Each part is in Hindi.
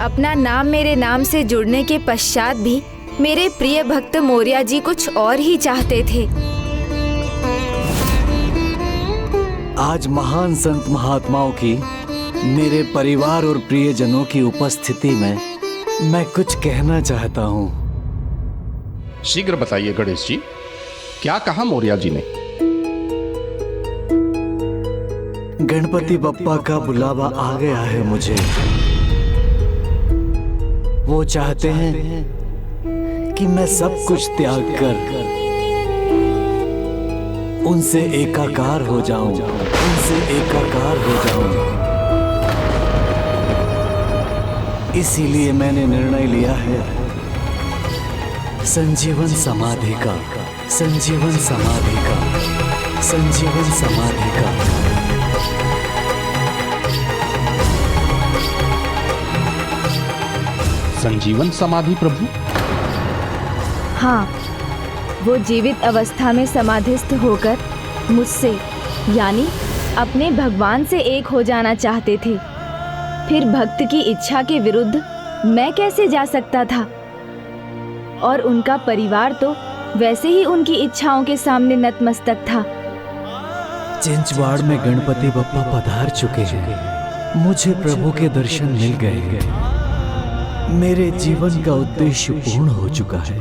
अपना नाम मेरे नाम से जुड़ने के पश्चात भी मेरे प्रिय भक्त मौर्य जी कुछ और ही चाहते थे। आज महान संत महात्माओं की, मेरे परिवार और प्रियजनों की उपस्थिति में मैं कुछ कहना चाहता हूँ। शीघ्र बताइए गणेश जी, क्या कहा मौर्य जी ने? गणपति बप्पा का बुलावा आ गया है मुझे। वो चाहते हैं कि मैं सब कुछ त्याग कर उनसे एकाकार हो जाऊं, उनसे एकाकार हो जाऊं। इसीलिए मैंने निर्णय लिया है संजीवन समाधि का, संजीवन समाधि का, संजीवन समाधि का। संजीवन समाधि प्रभु? हाँ, वो जीवित अवस्था में समाधिस्थ होकर मुझसे यानी अपने भगवान से एक हो जाना चाहते थे। फिर भक्त की इच्छा के विरुद्ध मैं कैसे जा सकता था? और उनका परिवार तो वैसे ही उनकी इच्छाओं के सामने नतमस्तक था। चिंचवाड़ में गणपति बप्पा पधार चुके हैं। मुझे प्रभु के दर्शन मिल गए। मेरे जीवन का उद्देश्य पूर्ण हो चुका है।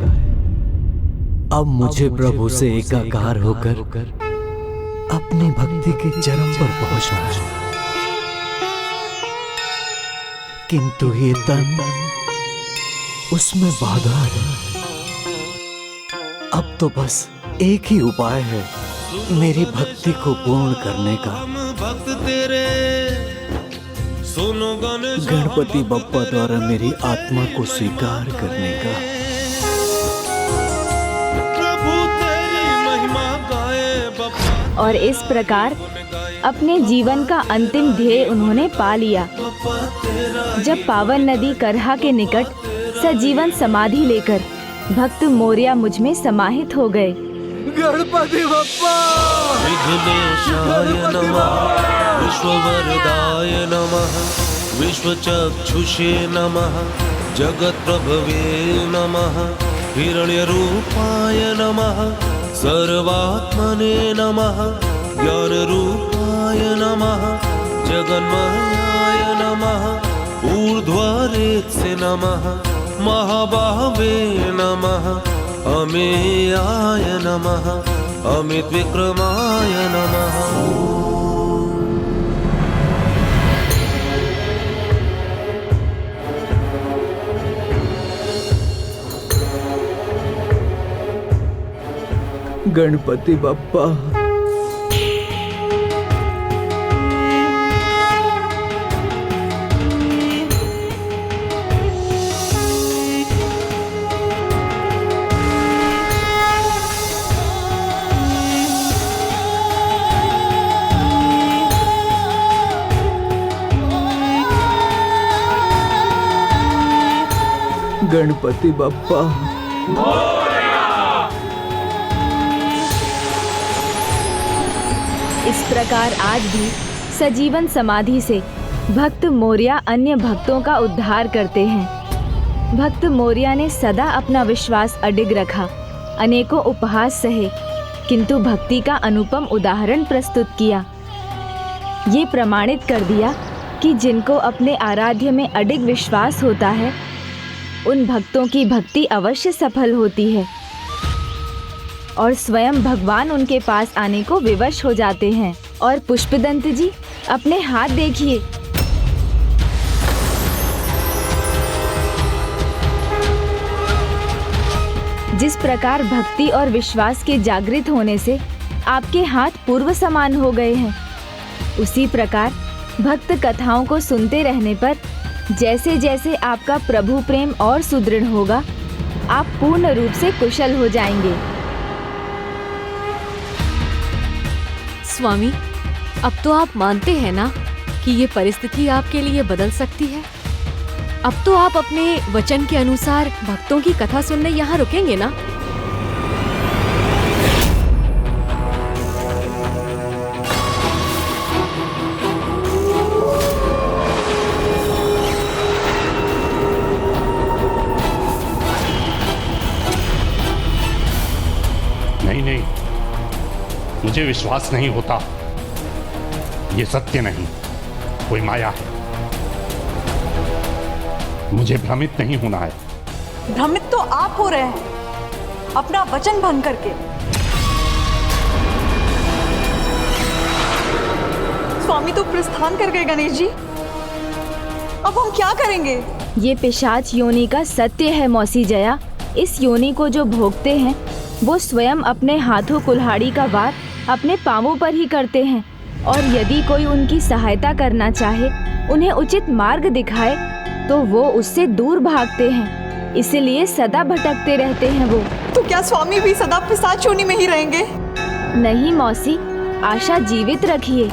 अब मुझे प्रभु से एकाकार होकर अपनी भक्ति के चरम पर पहुंचना है। किंतु ये तन, उसमें बाधा है। अब तो बस एक ही उपाय है मेरी भक्ति को पूर्ण करने का। गणपति बप्पा द्वारा मेरी आत्मा को स्वीकार करने का। और इस प्रकार अपने जीवन का अंतिम ध्येय उन्होंने पा लिया। जब पावन नदी करहा के निकट सजीवन समाधि लेकर भक्त मौर्य मुझ में समाहित हो गए। गणपति बप्पा, विघ्नेशाय नमः, विश्ववरदाय नमः, विश्वचक्षुषे नमः, जगत्प्रभवे नमः, हिरण्यरूपाय नमः, सर्वात्मने नमः, ज्ञानरूपाय नमः, जगन्मयाय नमः, ऊर्ध्वरेत्से नमः, महाबाहवे नमः, अमेयाय नमः, अमित विक्रमाय नमः। गणपति बप्पा, गणपति बप्पा। इस प्रकार आज भी सजीवन समाधि से भक्त मौर्य अन्य भक्तों का उद्धार करते हैं। भक्त मौर्य ने सदा अपना विश्वास अडिग रखा, अनेकों उपहास सहे, किंतु भक्ति का अनुपम उदाहरण प्रस्तुत किया। ये प्रमाणित कर दिया कि जिनको अपने आराध्य में अडिग विश्वास होता है, उन भक्तों की भक्ति अवश्य सफल होती है और स्वयं भगवान उनके पास आने को विवश हो जाते हैं। और पुष्पदंत जी, अपने हाथ देखिए। जिस प्रकार भक्ति और विश्वास के जागृत होने से आपके हाथ पूर्व समान हो गए हैं, उसी प्रकार भक्त कथाओं को सुनते रहने पर जैसे जैसे आपका प्रभु प्रेम और सुदृढ़ होगा, आप पूर्ण रूप से कुशल हो जाएंगे। स्वामी, अब तो आप मानते हैं ना कि ये परिस्थिति आपके लिए बदल सकती है। अब तो आप अपने वचन के अनुसार भक्तों की कथा सुनने यहाँ रुकेंगे ना? मुझे विश्वास नहीं होता। ये सत्य नहीं, कोई माया है। मुझे भ्रमित नहीं होना है। भ्रमित तो आप हो रहे हैं अपना वचन भंग करके। स्वामी तो प्रस्थान कर गए गणेश जी, अब हम क्या करेंगे? ये पिशाच योनि का सत्य है मौसी जया। इस योनि को जो भोगते हैं वो स्वयं अपने हाथों कुल्हाड़ी का वार अपने पांवों पर ही करते हैं, और यदि कोई उनकी सहायता करना चाहे, उन्हें उचित मार्ग दिखाए, तो वो उससे दूर भागते हैं। इसलिए सदा भटकते रहते हैं वो। तो क्या स्वामी भी सदा पिशाच योनि में ही रहेंगे? नहीं मौसी, आशा जीवित रखिए।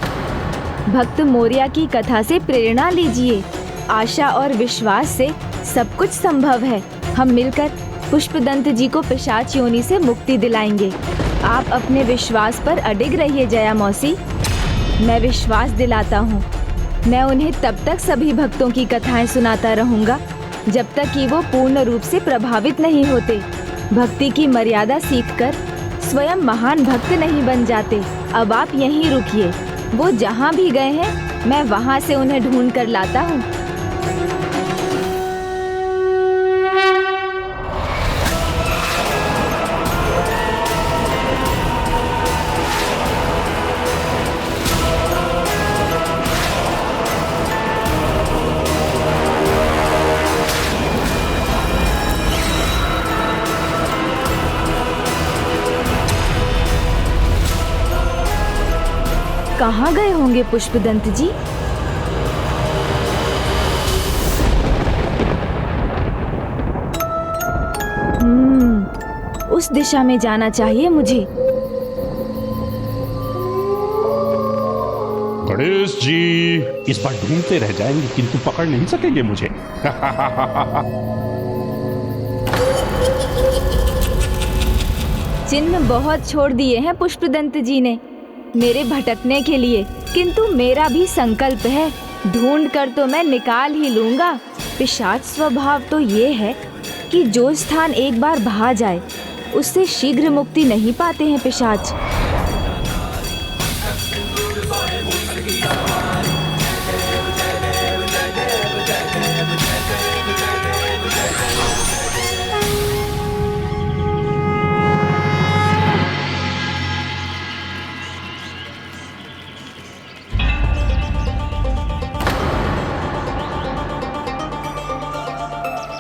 भक्त मोरिया की कथा से प्रेरणा लीजिए। आशा और विश्वास से सब कुछ संभव है। हम मिलकर पुष्पदंत जी को पिशाच योनि से मुक्ति दिलाएंगे। आप अपने विश्वास पर अडिग रहिए जया मौसी। मैं विश्वास दिलाता हूँ। मैं उन्हें तब तक सभी भक्तों की कथाएं सुनाता रहूँगा जब तक कि वो पूर्ण रूप से प्रभावित नहीं होते। भक्ति की मर्यादा सीखकर स्वयं महान भक्त नहीं बन जाते। अब आप यहीं रुकिए। वो जहाँ भी गए हैं, मैं वहाँ से उन्हें ढूंढ कर लाता हूँ। कहाँ गए होंगे पुष्पदंत जी? उस दिशा में जाना चाहिए मुझे। गणेश जी इस बार ढूंढते रह जाएंगे किंतु पकड़ नहीं सकेंगे मुझे। चिन्ह बहुत छोड़ दिए हैं पुष्पदंत जी ने मेरे भटकने के लिए, किंतु मेरा भी संकल्प है, ढूंढ कर तो मैं निकाल ही लूंगा। पिशाच स्वभाव तो ये है कि जो स्थान एक बार भा जाए उससे शीघ्र मुक्ति नहीं पाते हैं पिशाच।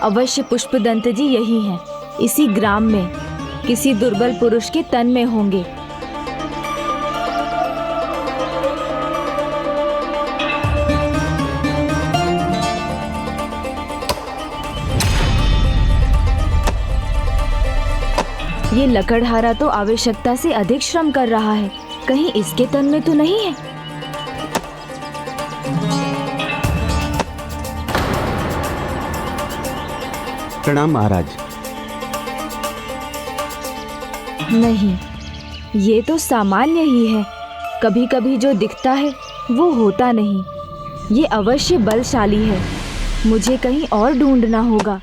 अवश्य पुष्पदंत जी यही हैं, इसी ग्राम में किसी दुर्बल पुरुष के तन में होंगे। ये लकड़हारा तो आवश्यकता से अधिक श्रम कर रहा है, कहीं इसके तन में तो नहीं है। प्रणाम महाराज। नहीं, ये तो सामान्य ही है। कभी कभी जो दिखता है वो होता नहीं। ये अवश्य बलशाली है। मुझे कहीं और ढूंढना होगा।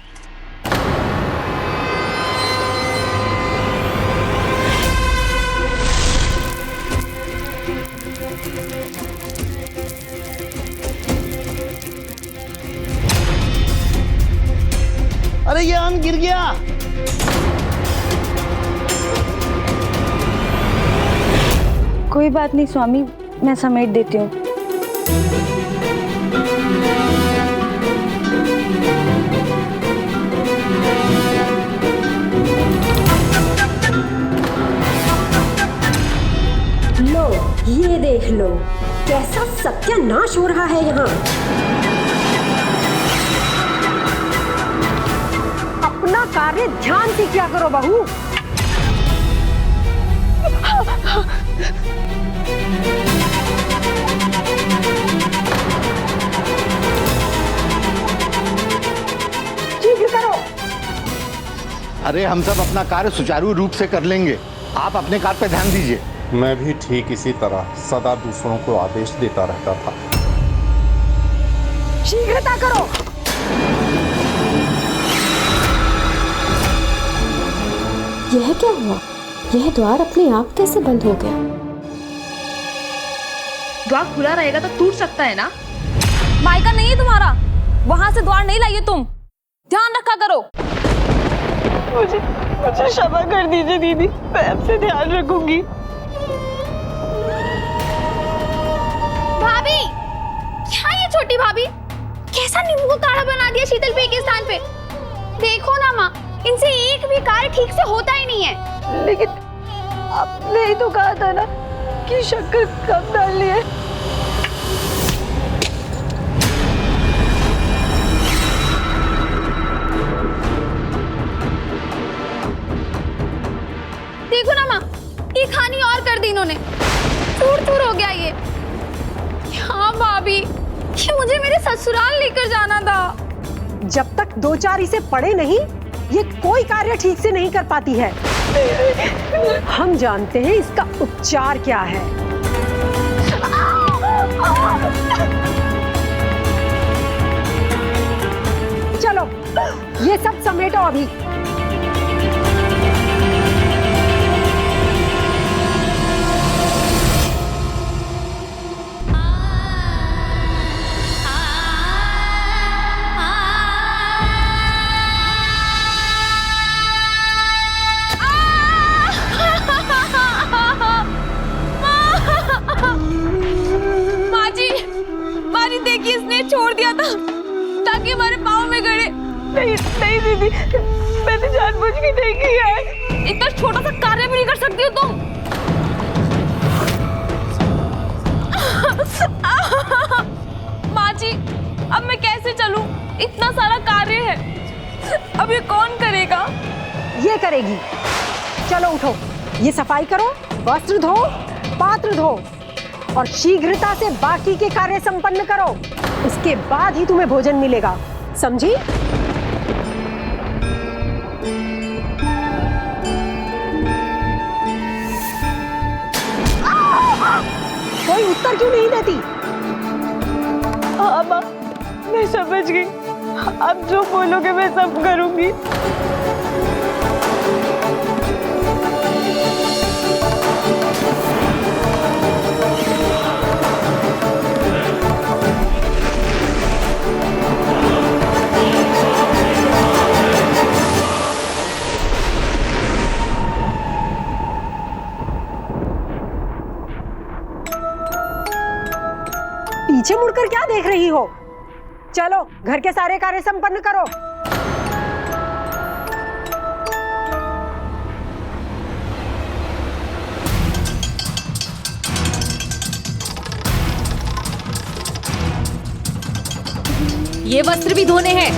अरे ये अन्न गिर गया। कोई बात नहीं स्वामी, मैं समेट देती हूँ। लो, ये देख लो कैसा सत्यानाश हो रहा है यहाँ। अपना कार्य ध्यान से किया करो बहू। शीघ्र करो। अरे हम सब अपना कार्य सुचारू रूप से कर लेंगे, आप अपने कार्य पे ध्यान दीजिए। मैं भी ठीक इसी तरह सदा दूसरों को आदेश देता रहता था। शीघ्रता करो। यह क्या हुआ? यह द्वार अपने आप कैसे बंद हो गया? द्वार खुला रहेगा तो टूट सकता है ना। मायका नहीं है तुम्हारा, वहां से द्वार नहीं लाइए तुम, ध्यान रखा करो। मुझे क्षमा कर दीजिए दीदी, मैं आपसे ध्यान रखूंगी। भाभी, क्या ये छोटी भाभी कैसा नींबू का काढ़ा बना दिया शीतल पे के स्थान पे। देखो ना माँ, इनसे एक भी कार्य ठीक से होता ही नहीं है। लेकिन आपने ही तो कहा था ना कि शक्कर कम डालनी है। देखो ना माँ, ये खानी और कर दी इन्होंने, चूर चूर हो गया ये। हाँ भाभी, ये मुझे मेरे ससुराल लेकर जाना था। जब तक दो चार इसे पढ़े नहीं, ये कोई कार्य ठीक से नहीं कर पाती है। हम जानते हैं इसका उपचार क्या है। चलो ये सब समेटो अभी। देखिए इसने छोड़ दिया था ताकि हमारे पाँव में गड़े। नहीं नहीं दीदी, मैंने जानबूझ के नहीं किया है। इतना छोटा सा कार्य भी नहीं कर सकती हो तुम। माँ जी, अब मैं कैसे चलूं? इतना सारा कार्य है, अब ये कौन करेगा? ये करेगी। चलो उठो, ये सफाई करो, वस्त्र धो, पात्र धो और शीघ्रता से बाकी के कार्य संपन्न करो। उसके बाद ही तुम्हें भोजन मिलेगा, समझी? कोई उत्तर क्यों नहीं देती? हाँ माँ, मैं समझ गई। आप जो बोलोगे मैं सब करूंगी। पीछे मुड़कर क्या देख रही हो? चलो घर के सारे कार्य संपन्न करो। ये वस्त्र भी धोने हैं।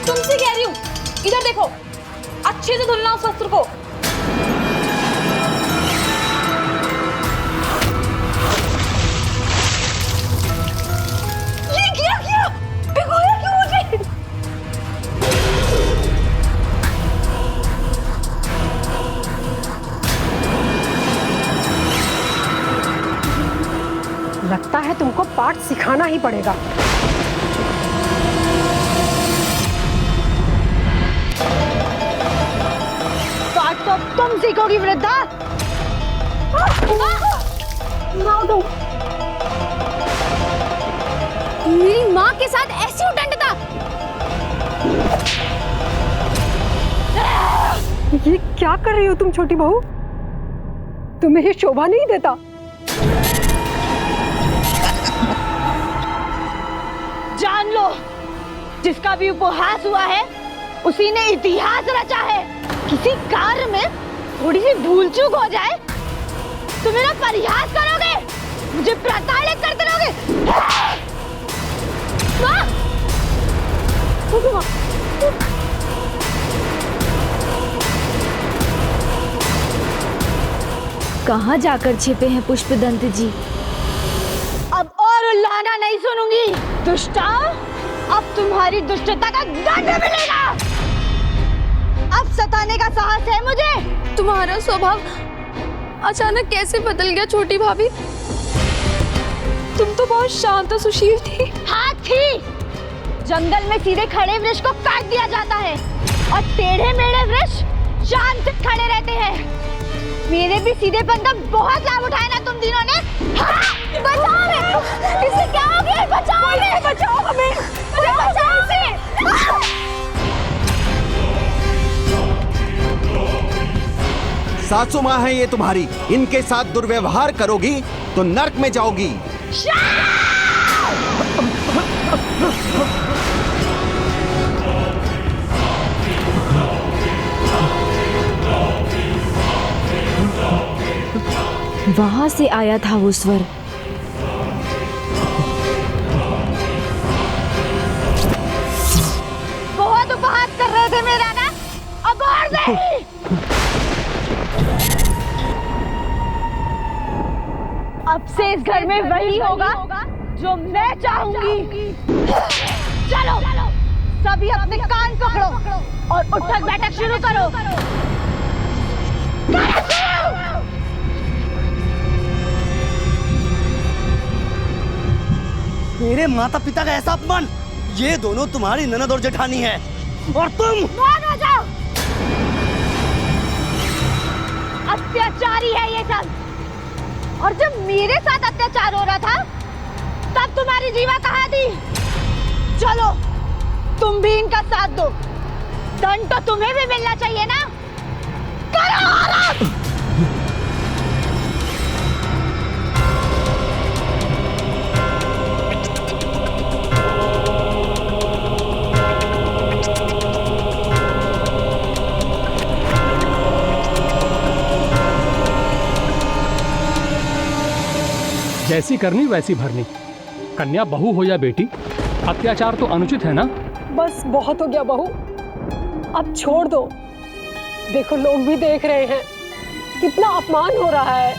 तुमसे कह रही हूँ, इधर देखो, अच्छे से धुलना उस वस्त्र को। ये क्या भिगोया क्यों मुझे? लगता है तुमको पाठ सिखाना ही पड़ेगा। पाठ तो तुम सीखोगी वृद्धा। मेरी माँ के साथ ऐसी उटंडता। ये क्या कर रही हो तुम छोटी बहू? तुम्हें ये शोभा नहीं देता। जान लो, जिसका भी उपहास हुआ है उसी ने इतिहास रचा है। किसी कार्य में थोड़ी सी भूल चूक हो जाए तो मेरा परिहास करोगे, मुझे प्रताड़ित करते रहोगे। माँ! कहाँ जाकर छिपे हैं पुष्पदंत जी? अब और उल्लाना नहीं सुनूंगी। दुष्टा, अब तुम्हारी दुष्टता का दंड मिलेगा। अब सताने का साहस है मुझे। तुम्हारा स्वभाव अचानक कैसे बदल गया छोटी भाभी? तुम तो बहुत शांत और सुशील थी। हाँ थी। जंगल में सीधे खड़े वृक्ष को काट दिया जाता है और टेढ़े मेढ़े वृक्ष शांत से खड़े रहते हैं। मेरे भी सीधेपन का बहुत लाभ उठाया ना तुम तीनों ने। हाँ! बचाओ हमें! इससे क्या हो गया? बचाओ हमें! बचाओ हमें! बचाओ हमें! सासू माँ है ये तुम्हारी, इनके साथ दुर्व्यवहार करोगी तो नर्क में जाओगी। वहां से आया था वो स्वर। बहुत उपहास कर रहे थे मेरा ना, अब और नहीं। अब से इस घर में वही होगा जो मैं चाहूंगी। चलो सभी अपने कान पकड़ो और उठक बैठक शुरू करो। मेरे माता पिता का ऐसा अपमान! ये दोनों तुम्हारी ननद और जेठानी है और तुम मौन हो जाओ। अत्याचारी है ये सब। और जब मेरे साथ अत्याचार हो रहा था तब तुम्हारी जीवा कहाँ थी? चलो तुम भी इनका साथ दो। दंड तो तुम्हें भी मिलना चाहिए ना। करो आराम। जैसी करनी वैसी भरनी। कन्या बहू हो या बेटी, अत्याचार तो अनुचित है ना। बस बहुत हो गया बहू, अब छोड़ दो। देखो लोग भी देख रहे हैं, कितना अपमान हो रहा है।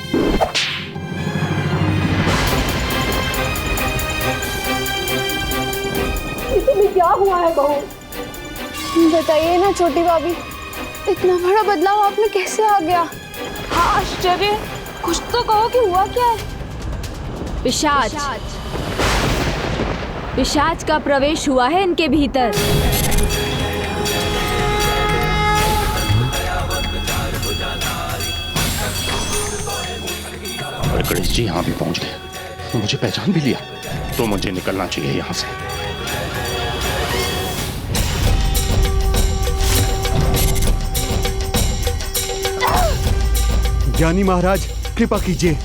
इसमें क्या हुआ है बहू? बताइए ना छोटी भाभी, इतना बड़ा बदलाव आप में कैसे आ गया? हाँ आश्चर्य, कुछ तो कहो कि हुआ क्या है? पिशाच। पिशाच का प्रवेश हुआ है इनके भीतर। अरे गणेश जी यहाँ भी पहुंच गए, मुझे पहचान भी लिया, तो मुझे निकलना चाहिए यहाँ से। ज्ञानी महाराज कृपा कीजिए,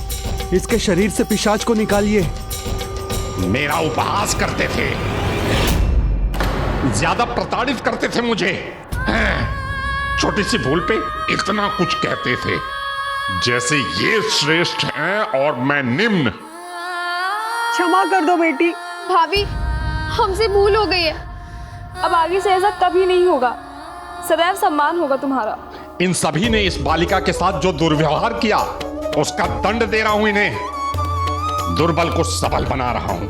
इसके शरीर से पिशाच को निकालिए। मेरा उपहास करते थे, ज्यादा प्रताड़ित करते थे मुझे। छोटी सी भूल पे इतना कुछ कहते थे, जैसे ये श्रेष्ठ हैं और मैं निम्न। क्षमा कर दो बेटी। भाभी, हमसे भूल हो गई है। अब आगे से ऐसा कभी नहीं होगा, सदैव सम्मान होगा तुम्हारा। इन सभी ने इस बालिका के साथ जो दुर्व्यवहार किया उसका दंड दे रहा हूं इन्हें। दुर्बल को सबल बना रहा हूं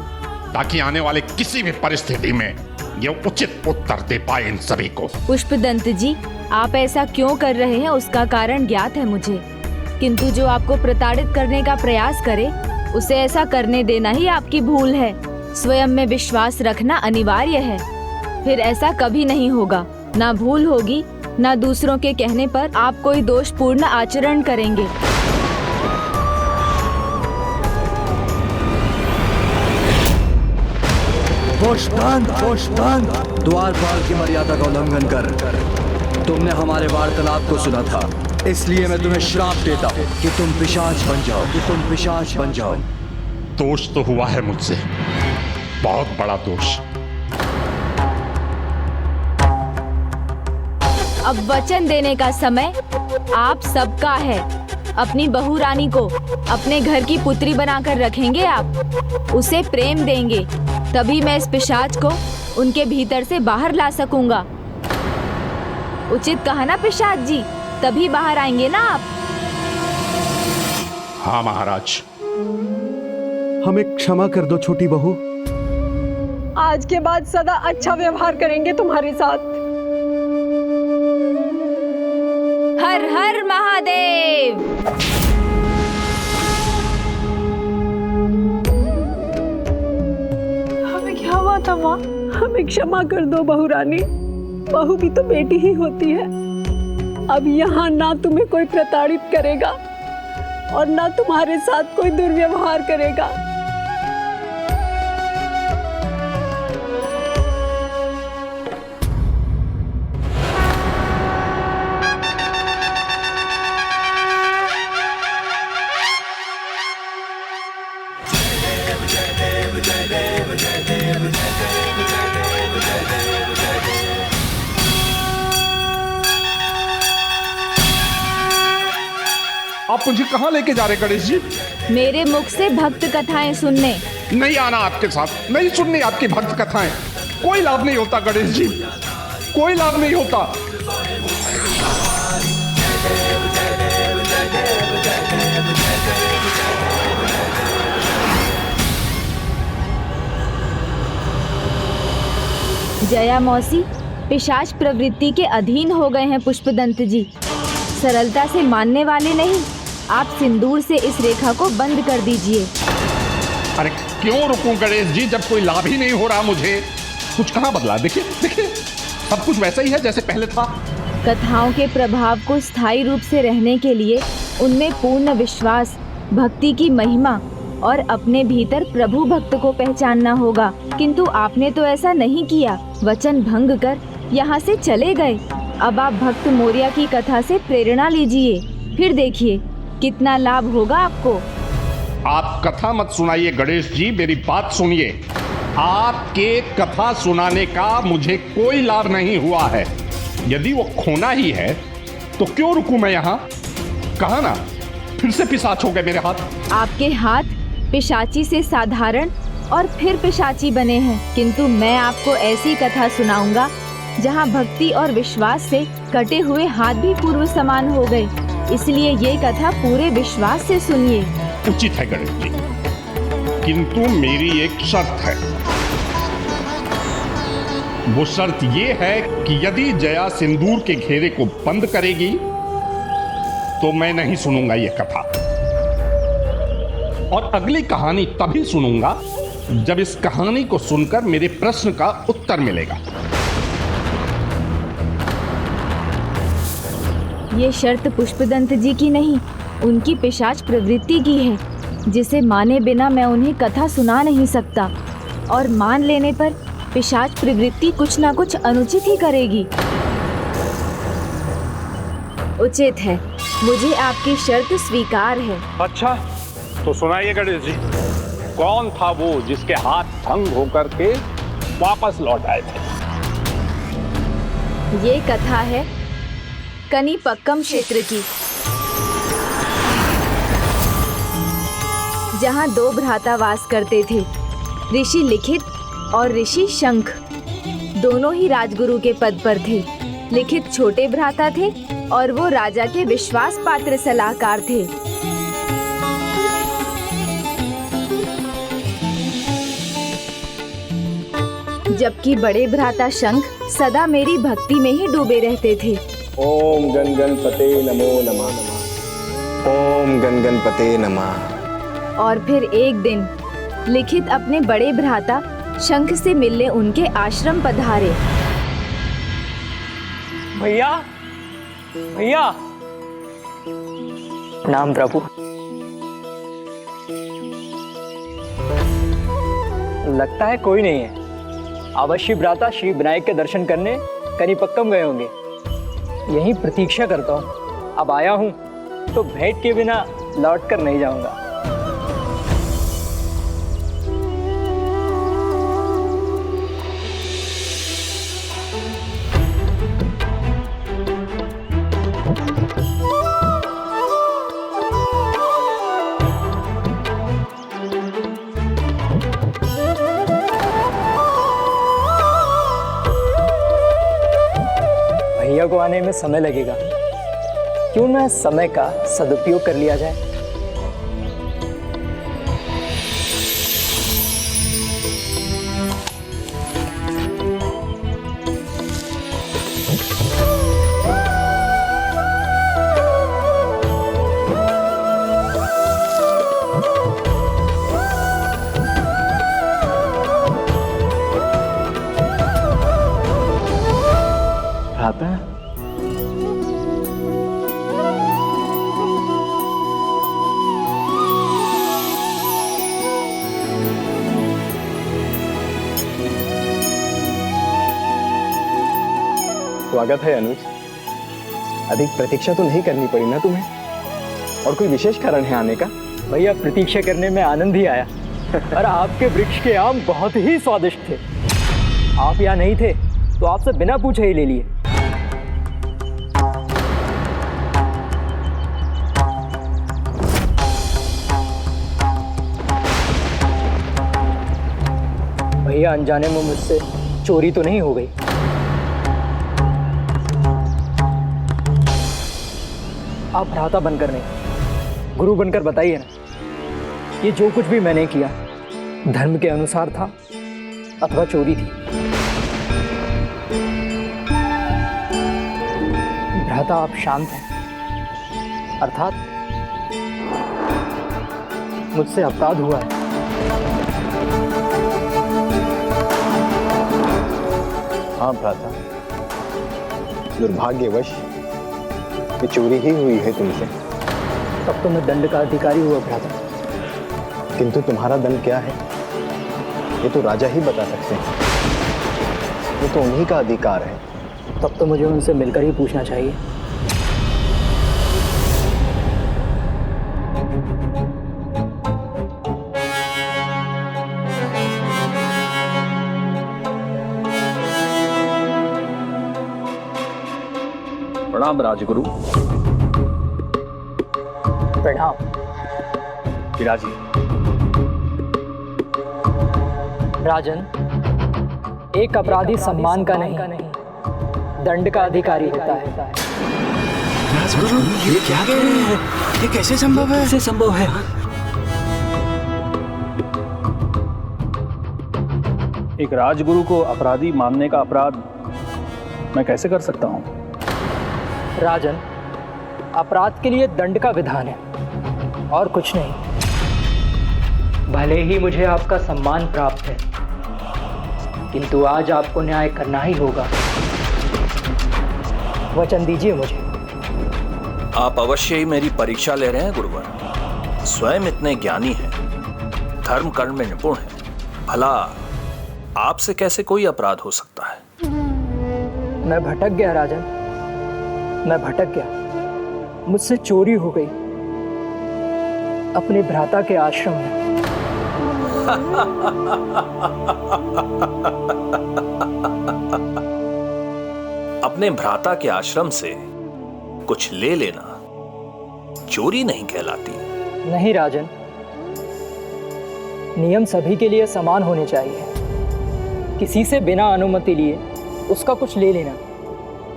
ताकि आने वाले किसी भी परिस्थिति में ये उचित उत्तर दे पाए इन सभी को। पुष्पदंत जी, आप ऐसा क्यों कर रहे हैं उसका कारण ज्ञात है मुझे, किंतु जो आपको प्रताड़ित करने का प्रयास करे उसे ऐसा करने देना ही आपकी भूल है। स्वयं में विश्वास रखना अनिवार्य है, फिर ऐसा कभी नहीं होगा। ना भूल होगी, ना दूसरों के कहने पर आप कोई दोषपूर्ण आचरण करेंगे। पुष्पदंत, द्वारपाल की मर्यादा का उल्लंघन कर तुमने हमारे वार्तालाप को सुना था, इसलिए मैं तुम्हें श्राप देता हूँ कि तुम पिशाच बन जाओ। दोष तो हुआ है मुझसे, बहुत बड़ा दोष। अब वचन देने का समय आप सबका है। अपनी बहू रानी को अपने घर की पुत्री बनाकर रखेंगे आप, उसे प्रेम देंगे, तभी मैं इस पिशाच को उनके भीतर से बाहर ला सकूंगा। उचित कहा ना पिशाच जी, तभी बाहर आएंगे ना आप। हाँ महाराज। हमें क्षमा कर दो छोटी बहू। आज के बाद सदा अच्छा व्यवहार करेंगे तुम्हारे साथ। हर हर महादेव। हुआ था माँ? हमें क्षमा कर दो बहू रानी, बहू भी तो बेटी ही होती है। अब यहाँ ना तुम्हें कोई प्रताड़ित करेगा और ना तुम्हारे साथ कोई दुर्व्यवहार करेगा। आप मुझे कहाँ लेके जा रहे गणेश जी? मेरे मुख से भक्त कथाएं सुनने। नहीं आना आपके साथ, नहीं सुननी आपकी भक्त कथाएं। कोई लाभ नहीं होता गणेश जी, कोई लाभ नहीं होता। जया मौसी पिशाच प्रवृत्ति के अधीन हो गए हैं पुष्पदंत जी। सरलता से मानने वाले नहीं, आप सिंदूर से इस रेखा को बंद कर दीजिए। अरे क्यों रुकूं गणेश जी, जब कोई लाभ ही नहीं हो रहा मुझे। कुछ कहाँ बदला, देखिए देखिए सब कुछ वैसा ही है जैसे पहले था। कथाओं के प्रभाव को स्थायी रूप से रहने के लिए उनमें पूर्ण विश्वास, भक्ति की महिमा और अपने भीतर प्रभु भक्त को पहचानना होगा। किंतु आपने तो ऐसा नहीं किया, वचन भंग कर यहाँ से चले गए। अब आप भक्त मोरिया की कथा से प्रेरणा लीजिए, फिर देखिए कितना लाभ होगा आपको। आप कथा मत सुनाइए गणेश जी, मेरी बात सुनिए। आपके कथा सुनाने का मुझे कोई लाभ नहीं हुआ है। यदि वो खोना ही है तो क्यों रुकूं मैं यहाँ? कहा ना, फिर से पिशाच हो गए मेरे हाथ। आपके हाथ पिशाची से साधारण और फिर पिशाची बने हैं, किंतु मैं आपको ऐसी कथा सुनाऊंगा जहाँ भक्ति और विश्वास से कटे हुए हाथ भी पूर्व समान हो गए। इसलिए ये कथा पूरे विश्वास से सुनिए। उचित है गणेश जी, किंतु मेरी एक शर्त है। वो शर्त ये है कि यदि जया सिंदूर के घेरे को बंद करेगी तो मैं नहीं सुनूंगा ये कथा, और अगली कहानी तभी सुनूंगा जब इस कहानी को सुनकर मेरे प्रश्न का उत्तर मिलेगा। ये शर्त पुष्पदंत जी की नहीं, उनकी पिशाच प्रवृत्ति की है, जिसे माने बिना मैं उन्हें कथा सुना नहीं सकता, और मान लेने पर पिशाच प्रवृत्ति कुछ ना कुछ अनुचित ही करेगी। उचित है, मुझे आपकी शर्त स्वीकार है। अच्छा तो सुनाइए गणेश जी, कौन था वो जिसके हाथ भंग होकर के वापस लौट आए थे? ये कथा है कनीपक्कम क्षेत्र की, जहाँ दो भ्राता वास करते थे, ऋषि लिखित और ऋषि शंख। दोनों ही राजगुरु के पद पर थे। लिखित छोटे भ्राता थे और वो राजा के विश्वास पात्र सलाहकार थे। जबकि बड़े भ्राता शंख सदा मेरी भक्ति में ही डूबे रहते थे। ओम गण गणपते नमो नमः। ओम गण गणपते नमः। और फिर एक दिन लिखित अपने बड़े भ्राता शंख से मिलने उनके आश्रम पधारे। भैया भैया। नाम प्रभु। लगता है कोई नहीं है। अवश्य भ्राता श्री विनायक के दर्शन करने कनीपक्कम गए होंगे। यहीं प्रतीक्षा करता हूँ। अब आया हूँ तो भेंट के बिना लौट कर नहीं जाऊंगा। भैया को आने में समय लगेगा, क्यों ना समय का सदुपयोग कर लिया जाए। भ्राता। स्वागत है अनुज। अधिक प्रतीक्षा तो नहीं करनी पड़ी ना तुम्हें? और कोई विशेष कारण है आने का? भैया प्रतीक्षा करने में आनंद ही आया। और आपके वृक्ष के आम बहुत ही स्वादिष्ट थे। आप यहाँ नहीं थे तो आपसे बिना पूछे ही ले लिए। भैया अनजाने में मुझसे चोरी तो नहीं हो गई? आप भ्राता बनकर नहीं, गुरु बनकर बताइए ना, ये जो कुछ भी मैंने किया धर्म के अनुसार था अथवा चोरी थी? भ्राता आप शांत हैं, अर्थात मुझसे अपराध हुआ है। हाँ भ्राता, दुर्भाग्यवश ये चोरी ही हुई है तुमसे। तब तो मैं दंड का अधिकारी हुआ भ्राता। किंतु तुम्हारा दंड क्या है ये तो राजा ही बता सकते हैं। ये तो उन्हीं का अधिकार है। तब तो मुझे उनसे मिलकर ही पूछना चाहिए। प्रणाम राजगुरु। प्रणाम। विराजी। राजन, एक अपराधी सम्मान का नहीं दंड का अधिकारी होता है। राजगुरु, ये क्या कह रहे हैं? ये कैसे संभव है? कैसे संभव है? एक राजगुरु को अपराधी मानने का अपराध मैं कैसे कर सकता हूँ? राजन, अपराध के लिए दंड का विधान है और कुछ नहीं। भले ही मुझे आपका सम्मान प्राप्त है, किंतु आज आपको न्याय करना ही होगा। वचन दीजिए मुझे। आप अवश्य ही मेरी परीक्षा ले रहे हैं गुरुवर। स्वयं इतने ज्ञानी हैं, धर्म कर्म में निपुण हैं, भला आपसे कैसे कोई अपराध हो सकता है? मैं भटक गया राजन, मैं भटक गया। मुझसे चोरी हो गई अपने भ्राता के आश्रम में। अपने भ्राता के आश्रम से कुछ ले लेना चोरी नहीं कहलाती। नहीं राजन, नियम सभी के लिए समान होने चाहिए। किसी से बिना अनुमति लिए उसका कुछ ले लेना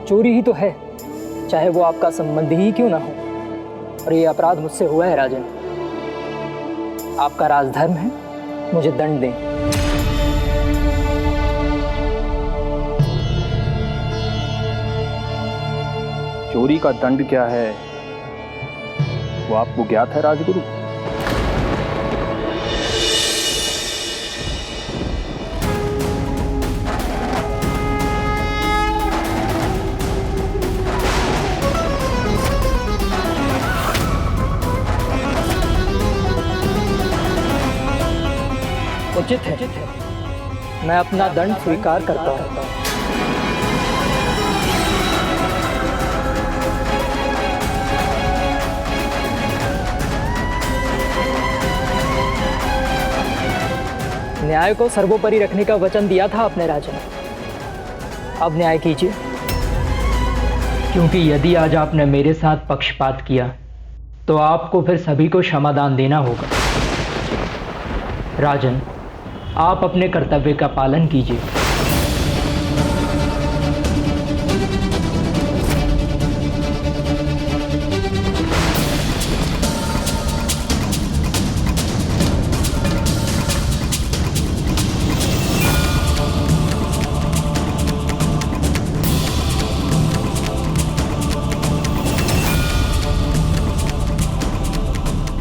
चोरी ही तो है, चाहे वो आपका संबंधी ही क्यों ना हो। और ये अपराध मुझसे हुआ है राजन। आपका राजधर्म है, मुझे दंड दें। चोरी का दंड क्या है वो आपको ज्ञात है राजगुरु? उचित है, मैं अपना दंड स्वीकार करता हूँ। न्याय को सर्वोपरि रखने का वचन दिया था आपने राजन। अब न्याय कीजिए, क्योंकि यदि आज आपने मेरे साथ पक्षपात किया तो आपको फिर सभी को क्षमादान देना होगा। राजन, आप अपने कर्तव्य का पालन कीजिए।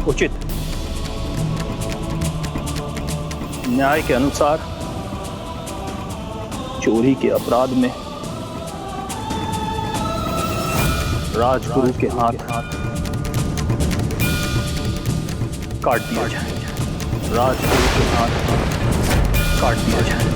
उचित। न्याय के अनुसार चोरी के अपराध में राजगुरु के हाथ काट दिया जाए। राजगुरु के हाथ काट दिया जाए।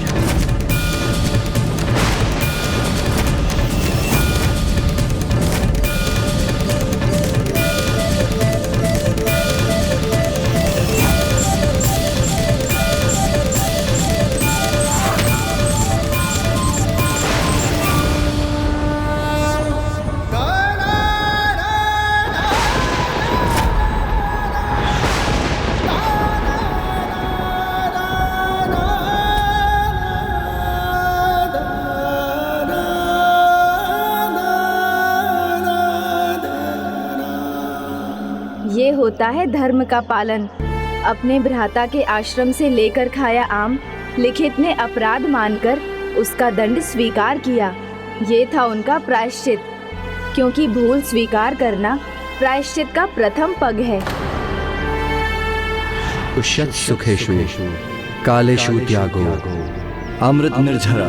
ये होता है धर्म का पालन। अपने भ्राता के आश्रम से लेकर खाया आम लिखित ने अपराध मानकर उसका दंड स्वीकार किया। ये था उनका प्रायश्चित, क्योंकि भूल स्वीकार करना प्रायश्चित का प्रथम पग है। उष्यत् सुखेषु कालेषु त्यागो अमृत निर्झरा।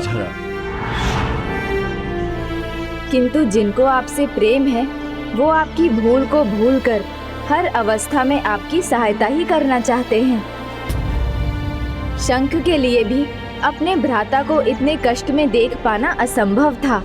किंतु जिनको आपसे प्रेम है वो आपकी भूल को भूलकर हर अवस्था में आपकी सहायता ही करना चाहते हैं। शंख के लिए भी अपने भ्राता को इतने कष्ट में देख पाना असंभव था।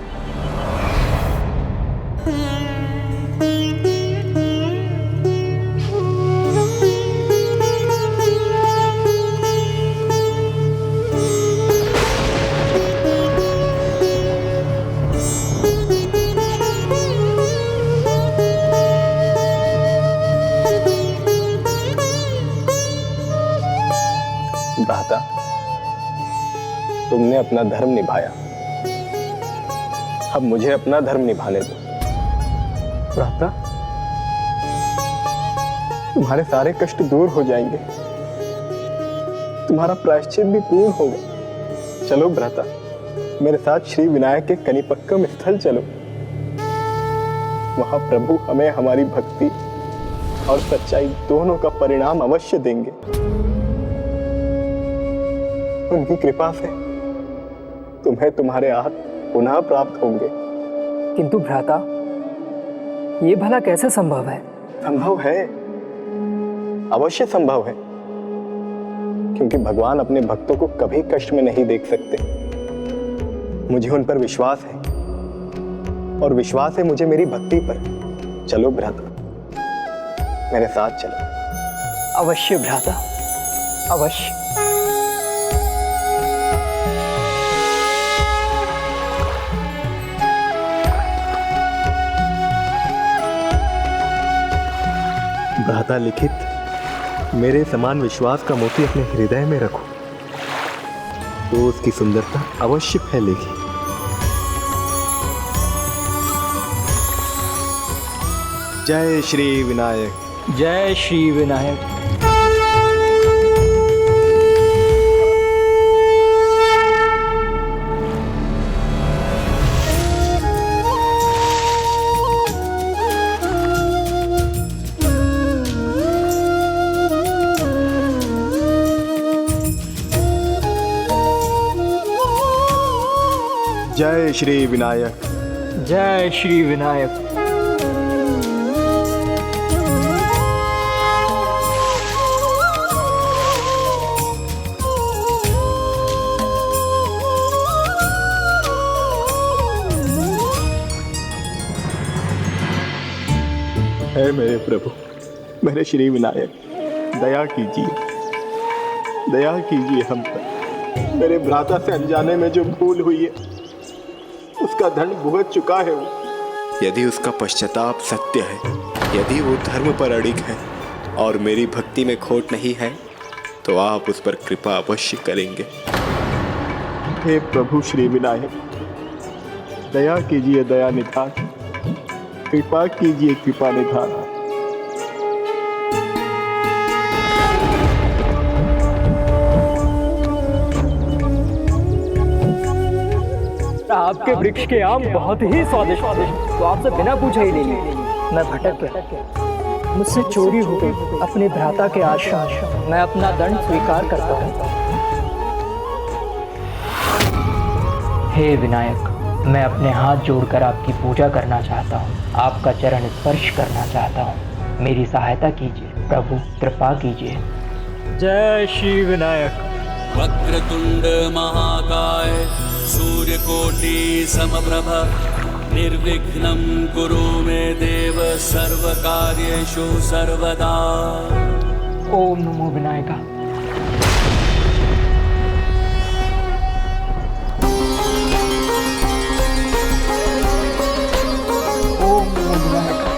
भ्राता, तुमने अपना धर्म निभाया, अब मुझे अपना धर्म निभाने दो। भ्राता, तुम्हारे सारे कष्ट दूर हो जाएंगे, तुम्हारा प्रायश्चित भी पूर्ण होगा। चलो भ्राता, मेरे साथ श्री विनायक के कनिपक्कम स्थल चलो। वहां प्रभु हमें हमारी भक्ति और सच्चाई दोनों का परिणाम अवश्य देंगे। उनकी कृपा से तुम्हें तुम्हारे हाथ पुनः प्राप्त होंगे। किंतु भ्राता, ये भला कैसे संभव है? संभव है, अवश्य संभव है, क्योंकि भगवान अपने भक्तों को कभी कष्ट में नहीं देख सकते। मुझे उन पर विश्वास है और विश्वास है मुझे मेरी भक्ति पर। चलो भ्राता, मेरे साथ चलो। अवश्य भ्राता, अवश्य। भ्राता लिखित, मेरे समान विश्वास का मोती अपने हृदय में रखो तो उसकी सुंदरता अवश्य फैलेगी। जय श्री विनायक। जय श्री विनायक। जय श्री विनायक। जय श्री विनायक। हे मेरे प्रभु, मेरे श्री विनायक, दया कीजिए, दया कीजिए हम पर। मेरे भ्राता से अनजाने में जो भूल हुई है उसका दंड भुगत चुका है वो। यदि उसका पश्चाताप सत्य है, यदि वो धर्म पर अड़िग है और मेरी भक्ति में खोट नहीं है, तो आप उस पर कृपा अवश्य करेंगे। हे प्रभु श्री विनायक, दया कीजिए दया निधान, कृपा कीजिए कृपा निधान। आपके वृक्ष के आम बहुत ही स्वादिष्ट थे, तो आपसे बिना पूछे ही ले लिए। मैं भटक गया, मुझसे चोरी हो गई अपने भ्राता के आश्रम। मैं अपना दंड स्वीकार करता हूँ। हे विनायक, मैं अपने हाथ जोड़कर आपकी पूजा करना चाहता हूँ, आपका चरण स्पर्श करना चाहता हूँ। मेरी सहायता कीजिए प्रभु, कृपा कीजिए। जय श्री विनायक। वक्रतुंड महाकाय सूर्यकोटि समप्रभ निर्विघ्नं कुरु मे देव सर्वकार्येषु सर्वदा। ओम नमो विनायका। ओम नमो विनायका।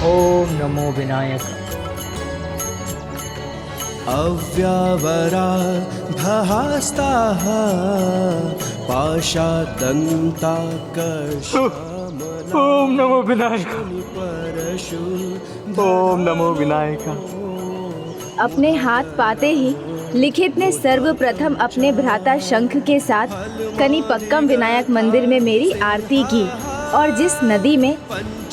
ओम नमो विनायक। अव्यावराधहस्ताः पाशादन्ताकर्ष। ओम नमो विनायक। ओम नमो विनायका। अपने हाथ पाते ही लिखित ने सर्वप्रथम अपने भ्राता शंख के साथ कनिपक्कम विनायक मंदिर में मेरी आरती की और जिस नदी में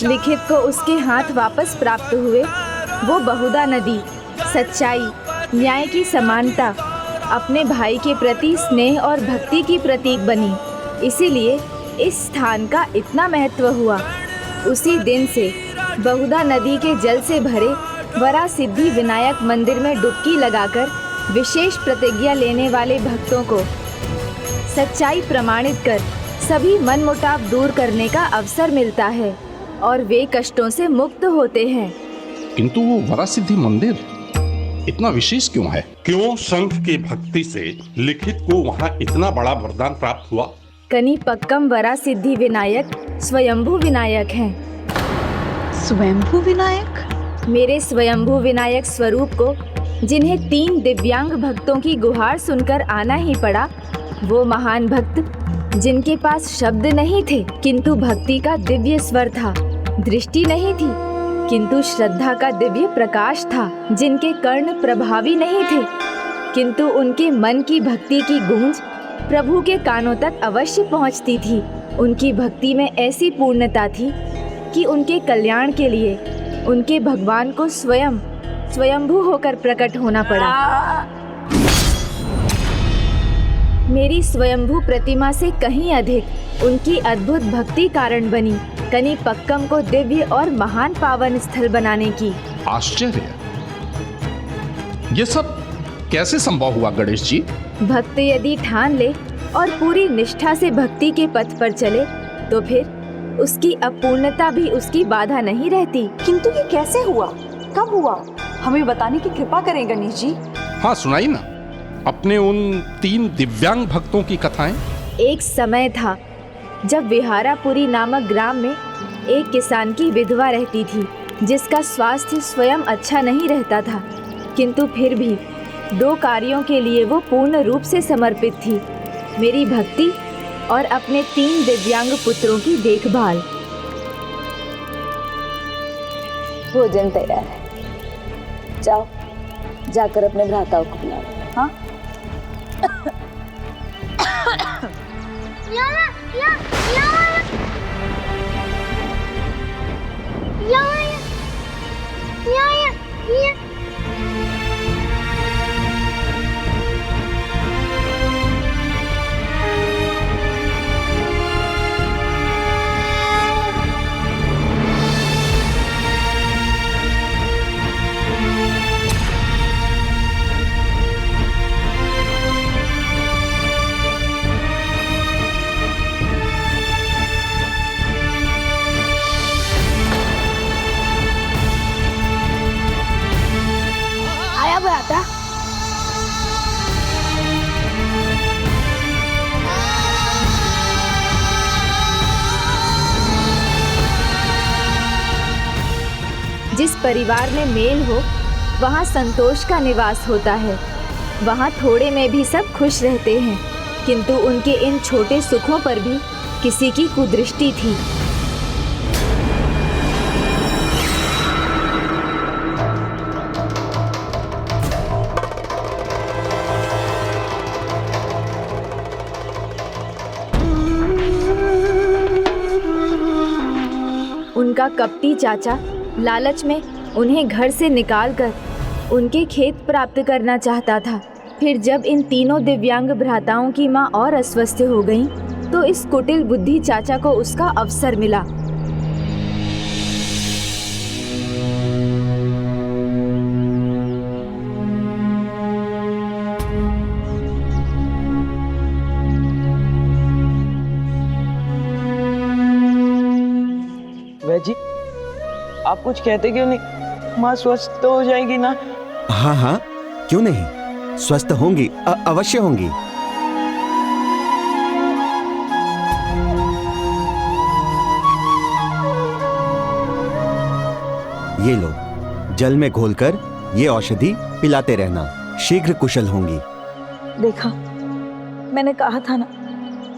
लिखित को उसके हाथ वापस प्राप्त हुए वो बहुधा नदी सच्चाई, न्याय की समानता, अपने भाई के प्रति स्नेह और भक्ति की प्रतीक बनी। इसीलिए इस स्थान का इतना महत्व हुआ। उसी दिन से बहुधा नदी के जल से भरे वरा सिद्धि विनायक मंदिर में डुबकी लगाकर विशेष प्रतिज्ञा लेने वाले भक्तों को सच्चाई प्रमाणित कर सभी मनमुटाव दूर करने का अवसर मिलता है और वे कष्टों से मुक्त होते हैं। किंतु वो वरा सिद्धि मंदिर इतना विशेष क्यों है? क्यों शंख की भक्ति से लिखित को वहाँ इतना बड़ा वरदान प्राप्त हुआ? कनिपक्कम वरा सिद्धि विनायक स्वयंभू विनायक हैं। स्वयंभू विनायक? मेरे स्वयंभू विनायक स्वरूप को जिन्हें 3 दिव्यांग भक्तों की गुहार सुनकर आना ही पड़ा, वो महान भक्त जिनके पास शब्द नहीं थे किंतु भक्ति का दिव्य स्वर था, दृष्टि नहीं थी किंतु श्रद्धा का दिव्य प्रकाश था, जिनके कर्ण प्रभावी नहीं थे किंतु उनके मन की भक्ति की गूंज प्रभु के कानों तक अवश्य पहुंचती थी। उनकी भक्ति में ऐसी पूर्णता थी कि उनके कल्याण के लिए उनके भगवान को स्वयंभू होकर प्रकट होना पड़ा। मेरी स्वयंभू प्रतिमा से कहीं अधिक उनकी अद्भुत भक्ति कारण बनी कनिपक्कम को दिव्य और महान पावन स्थल बनाने की। आश्चर्य! ये सब कैसे संभव हुआ गणेश जी? भक्त यदि ठान ले और पूरी निष्ठा से भक्ति के पथ पर चले तो फिर उसकी अपूर्णता भी उसकी बाधा नहीं रहती। किंतु ये कैसे हुआ, कब हुआ, हमें बताने की कृपा करें गणेश जी। हाँ सुनाई ना अपने उन 3 दिव्यांग भक्तों की कथाएं। एक समय था जब विहारापुरी नामक ग्राम में एक किसान की विधवा रहती थी, जिसका स्वास्थ्य स्वयं अच्छा नहीं रहता था, किंतु फिर भी 2 कार्यों के लिए वो पूर्ण रूप से समर्पित थी, मेरी भक्ति और अपने 3 दिव्यांग पुत्रों की देखभाल। भोजन तैयार है, जाओ जाकर अपने भ्राताओं को बुलाओ। हाँ जिस परिवार में मेल हो वहाँ संतोष का निवास होता है। वहाँ थोड़े में भी सब खुश रहते हैं, किंतु उनके इन छोटे सुखों पर भी किसी की कुदृष्टि थी। उनका कपटी चाचा लालच में उन्हें घर से निकालकर उनके खेत प्राप्त करना चाहता था। फिर जब इन तीनों दिव्यांग भ्राताओं की माँ और अस्वस्थ हो गईं, तो इस कुटिल बुद्धि चाचा को उसका अवसर मिला। जी आप कुछ कहते क्यों नहीं? माँ स्वस्थ तो हो जाएगी ना? हाँ हाँ, क्यों नहीं, स्वस्थ होंगी, अवश्य होंगी। ये लो, जल में घोलकर ये औषधि पिलाते रहना, शीघ्र कुशल होंगी। देखा, मैंने कहा था ना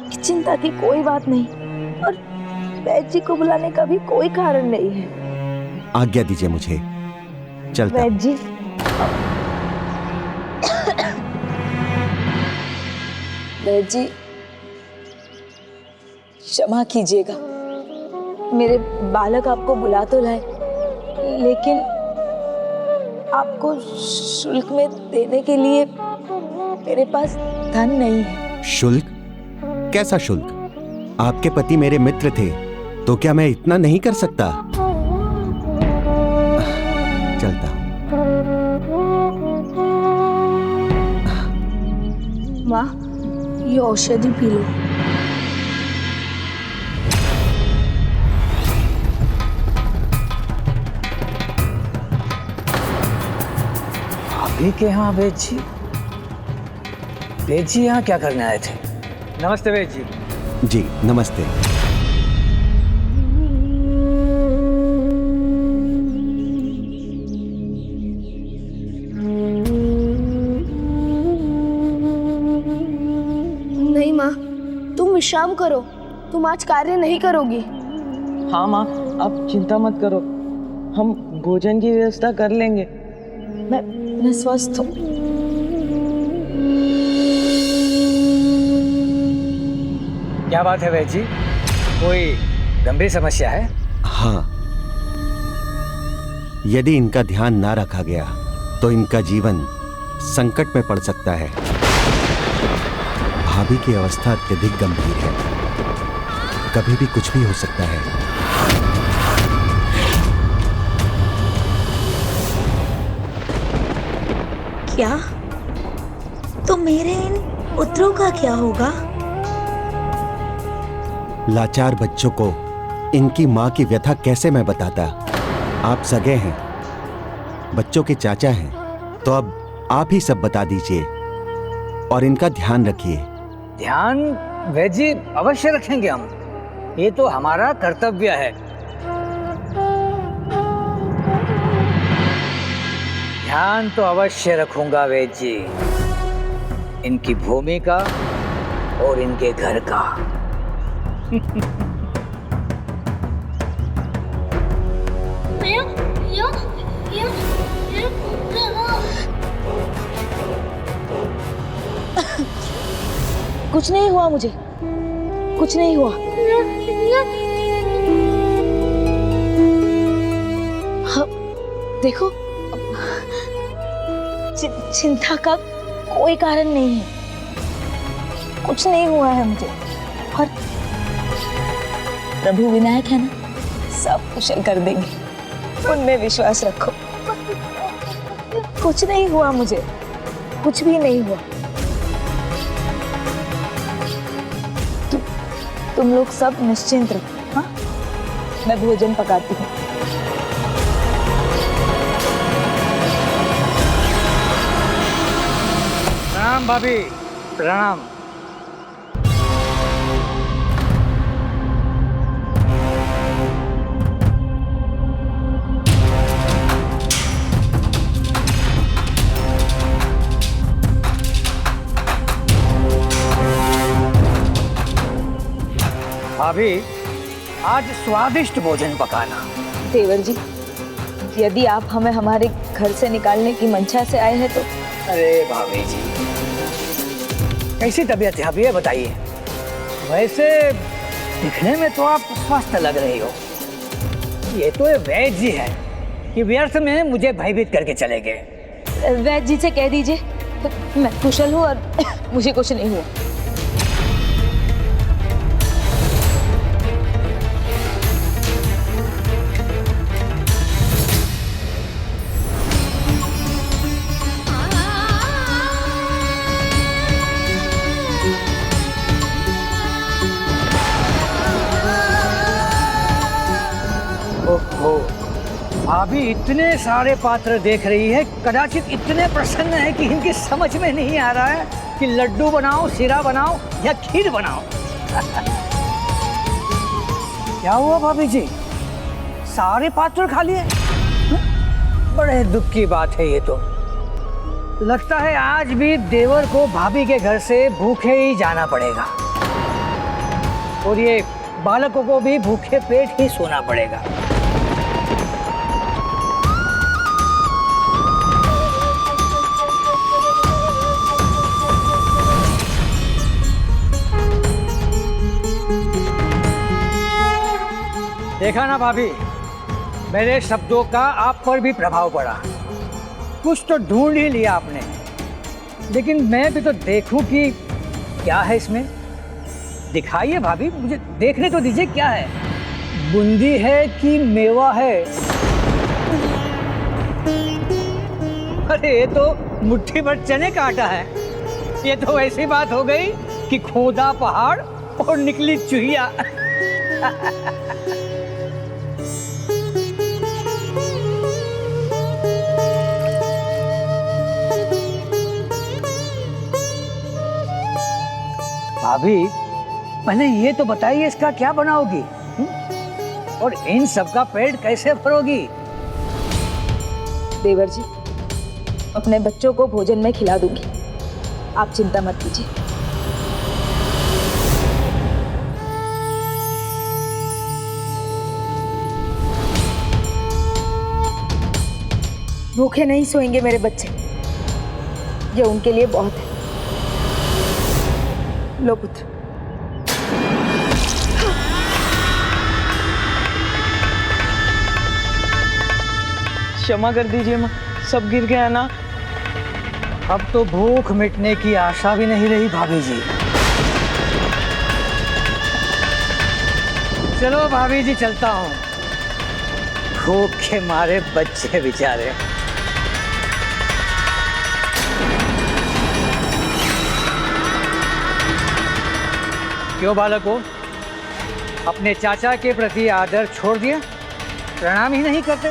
कि चिंता की कोई बात नहीं और वैद्य जी को बुलाने का भी कोई कारण नहीं है। आज्ञा दीजिए मुझे, चलता। वैद्य जी, वैद्य जी क्षमा कीजिएगा, मेरे बालक आपको बुला तो लाए, लेकिन आपको शुल्क में देने के लिए मेरे पास धन नहीं है। शुल्क? कैसा शुल्क? आपके पति मेरे मित्र थे, तो क्या मैं इतना नहीं कर सकता? चलता। माँ, ये औषधि पी लो। अभी के यहाँ वैद्य जी? वैद्य जी यहाँ क्या करने आए थे? नमस्ते वैद्य जी। जी नमस्ते। नहीं माँ, तुम विश्राम करो, तुम आज कार्य नहीं करोगी। हाँ माँ, आप चिंता मत करो, हम भोजन की व्यवस्था कर लेंगे। मैं स्वस्थ हूँ। क्या बात है वैद्य जी, कोई गंभीर समस्या है? हाँ, यदि इनका ध्यान ना रखा गया तो इनका जीवन संकट में पड़ सकता है। भाभी की अवस्था अत्यधिक गंभीर है, कभी भी कुछ भी हो सकता है। क्या? तो मेरे इन पुत्रों का क्या होगा? लाचार बच्चों को इनकी माँ की व्यथा कैसे मैं बताता? आप सगे हैं, बच्चों के चाचा हैं, तो अब आप ही सब बता दीजिए और इनका ध्यान रखिए। ध्यान वैद्य जी अवश्य रखेंगे हम, ये तो हमारा कर्तव्य है। ध्यान तो अवश्य रखूंगा वैद्य जी, इनकी भूमि का और इनके घर का। कुछ नहीं हुआ मुझे, कुछ नहीं हुआ। हाँ, देखो, चिंता का कोई कारण नहीं है, कुछ नहीं हुआ है मुझे। और प्रभु विनायक है ना, सब कुशल कर देंगे, उनमें विश्वास रखो। कुछ नहीं हुआ मुझे, कुछ भी नहीं हुआ। तुम लोग सब निश्चिंत रहो। हाँ, मैं भोजन पकाती हूँ। प्रणाम भाभी, प्रणाम। भाभी, आज स्वादिष्ट भोजन पकाना। देवर जी, यदि आप हमें हमारे घर से निकालने की मंशा से आए हैं तो। अरे भाभी जी, कैसी तबीयत है अभी ये बताइए। वैसे दिखने में तो आप स्वस्थ लग रही हो, ये तो वैद्य जी है कि व्यर्थ में मुझे भयभीत करके चले गए। वैद्य जी से कह दीजिए मैं कुशल हूँ और मुझे कुछ नहीं हुआ। ओहो, भाभी इतने सारे पात्र देख रही है, कदाचित इतने प्रसन्न है कि इनकी समझ में नहीं आ रहा है कि लड्डू बनाओ, शिरा बनाओ या खीर बनाओ। क्या हुआ भाभी जी, सारे पात्र खा लिए? बड़े दुख की बात है ये तो। लगता है आज भी देवर को भाभी के घर से भूखे ही जाना पड़ेगा और ये बालकों को भी भूखे पेट ही सोना पड़ेगा। देखा ना भाभी, मेरे शब्दों का आप पर भी प्रभाव पड़ा। कुछ तो ढूंढ ही लिया आपने, लेकिन मैं भी तो देखूं कि क्या है इसमें। दिखाइए भाभी, मुझे देखने तो दीजिए क्या है। बूंदी है कि मेवा है? अरे ये तो मुट्ठी भर चने का आटा है। ये तो ऐसी बात हो गई कि खोदा पहाड़ और निकली चूहिया। भाभी पहले ये तो बताइए इसका क्या बनाओगी और इन सबका पेट कैसे भरोगी? देवर जी, अपने बच्चों को भोजन में खिला दूंगी, आप चिंता मत कीजिए। भूखे नहीं सोएंगे मेरे बच्चे, ये उनके लिए बहुत है। लो पुत्र। क्षमा कर दीजिए माँ, सब गिर गया ना। अब तो भूख मिटने की आशा भी नहीं रही भाभी जी। चलो भाभी जी, चलता हूँ। भूख के मारे बच्चे बेचारे। क्यों बालकों, अपने चाचा के प्रति आदर छोड़ दिया? प्रणाम ही नहीं करते?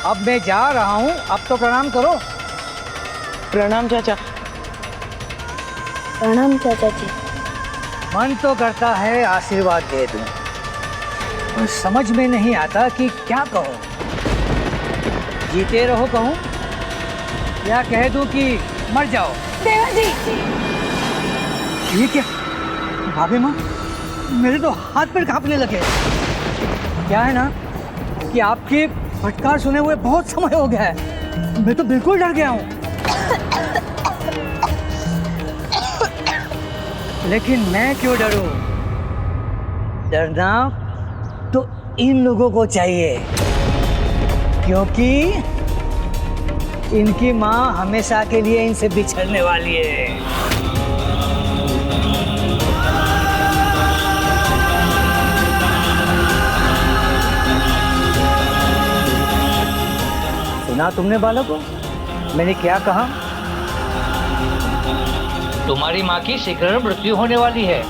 अब मैं जा रहा हूँ, अब तो प्रणाम करो। प्रणाम चाचा। प्रणाम चाचा जी। मन तो करता है आशीर्वाद दे दूं, पर समझ में नहीं आता कि क्या कहूँ। जीते रहो कहूँ या कह दूं कि मर जाओ? देवर जी। ये क्या भाभी माँ, मेरे तो हाथ पैर कांपने लगे। क्या है ना कि आपकी फटकार सुने हुए बहुत समय हो गया है, मैं तो बिल्कुल डर गया हूँ। लेकिन मैं क्यों डरूं? डरना तो इन लोगों को चाहिए, क्योंकि इनकी माँ हमेशा के लिए इनसे बिछड़ने वाली है। सुना तुमने बालकों, मैंने क्या कहा? तुम्हारी माँ की शीघ्र मृत्यु होने वाली है।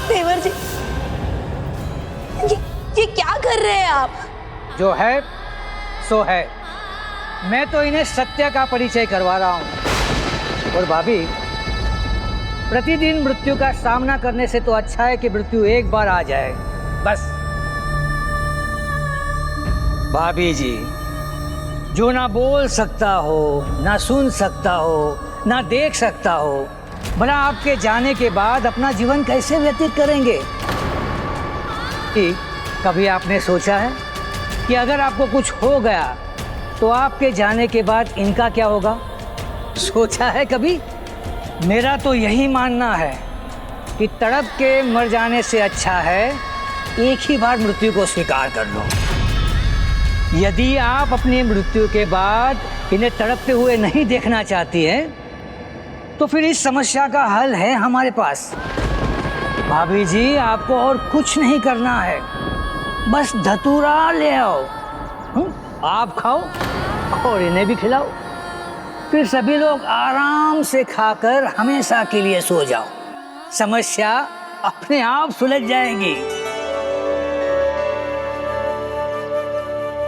देवर जी, ये क्या कर रहे हैं आप? जो है सो है। मैं तो इन्हें सत्य का परिचय करवा रहा हूँ। और भाभी, प्रतिदिन मृत्यु का सामना करने से तो अच्छा है कि मृत्यु एक बार आ जाए बस। भाभी जी, जो ना बोल सकता हो, ना सुन सकता हो, ना देख सकता हो, भला आपके जाने के बाद अपना जीवन कैसे व्यतीत करेंगे? कि कभी आपने सोचा है कि अगर आपको कुछ हो गया तो आपके जाने के बाद इनका क्या होगा, सोचा है कभी? मेरा तो यही मानना है कि तड़प के मर जाने से अच्छा है एक ही बार मृत्यु को स्वीकार कर लो। यदि आप अपनी मृत्यु के बाद इन्हें तड़पते हुए नहीं देखना चाहती हैं, तो फिर इस समस्या का हल है हमारे पास। भाभी जी, आपको और कुछ नहीं करना है, बस धतूरा ले आओ, आप खाओ और इन्हें भी खिलाओ, फिर सभी लोग आराम से खाकर हमेशा के लिए सो जाओ। समस्या अपने आप सुलझ जाएगी।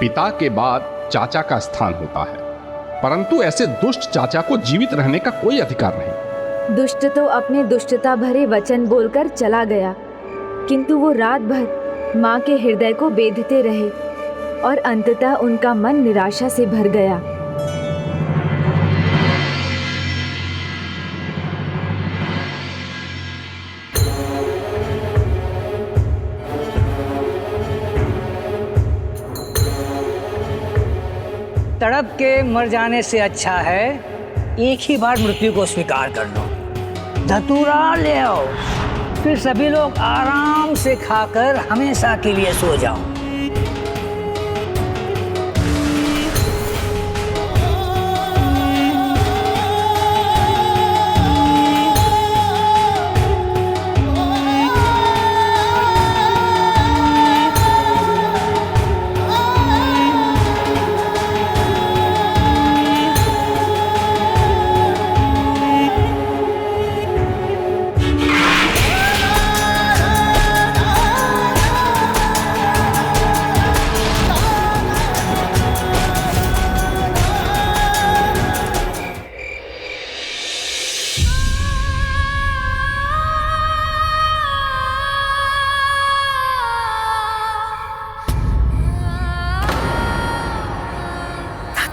पिता के बाद चाचा का स्थान होता है, परंतु ऐसे दुष्ट चाचा को जीवित रहने का कोई अधिकार नहीं। दुष्ट तो अपने दुष्टता भरे वचन बोलकर चला गया, किंतु वो रात भर माँ के हृदय को बेधते रहे और अंततः उनका मन निराशा से भर गया। तड़प के मर जाने से अच्छा है एक ही बार मृत्यु को स्वीकार कर लो। धतूरा ले आओ, फिर सभी लोग आराम से खाकर हमेशा के लिए सो जाओ।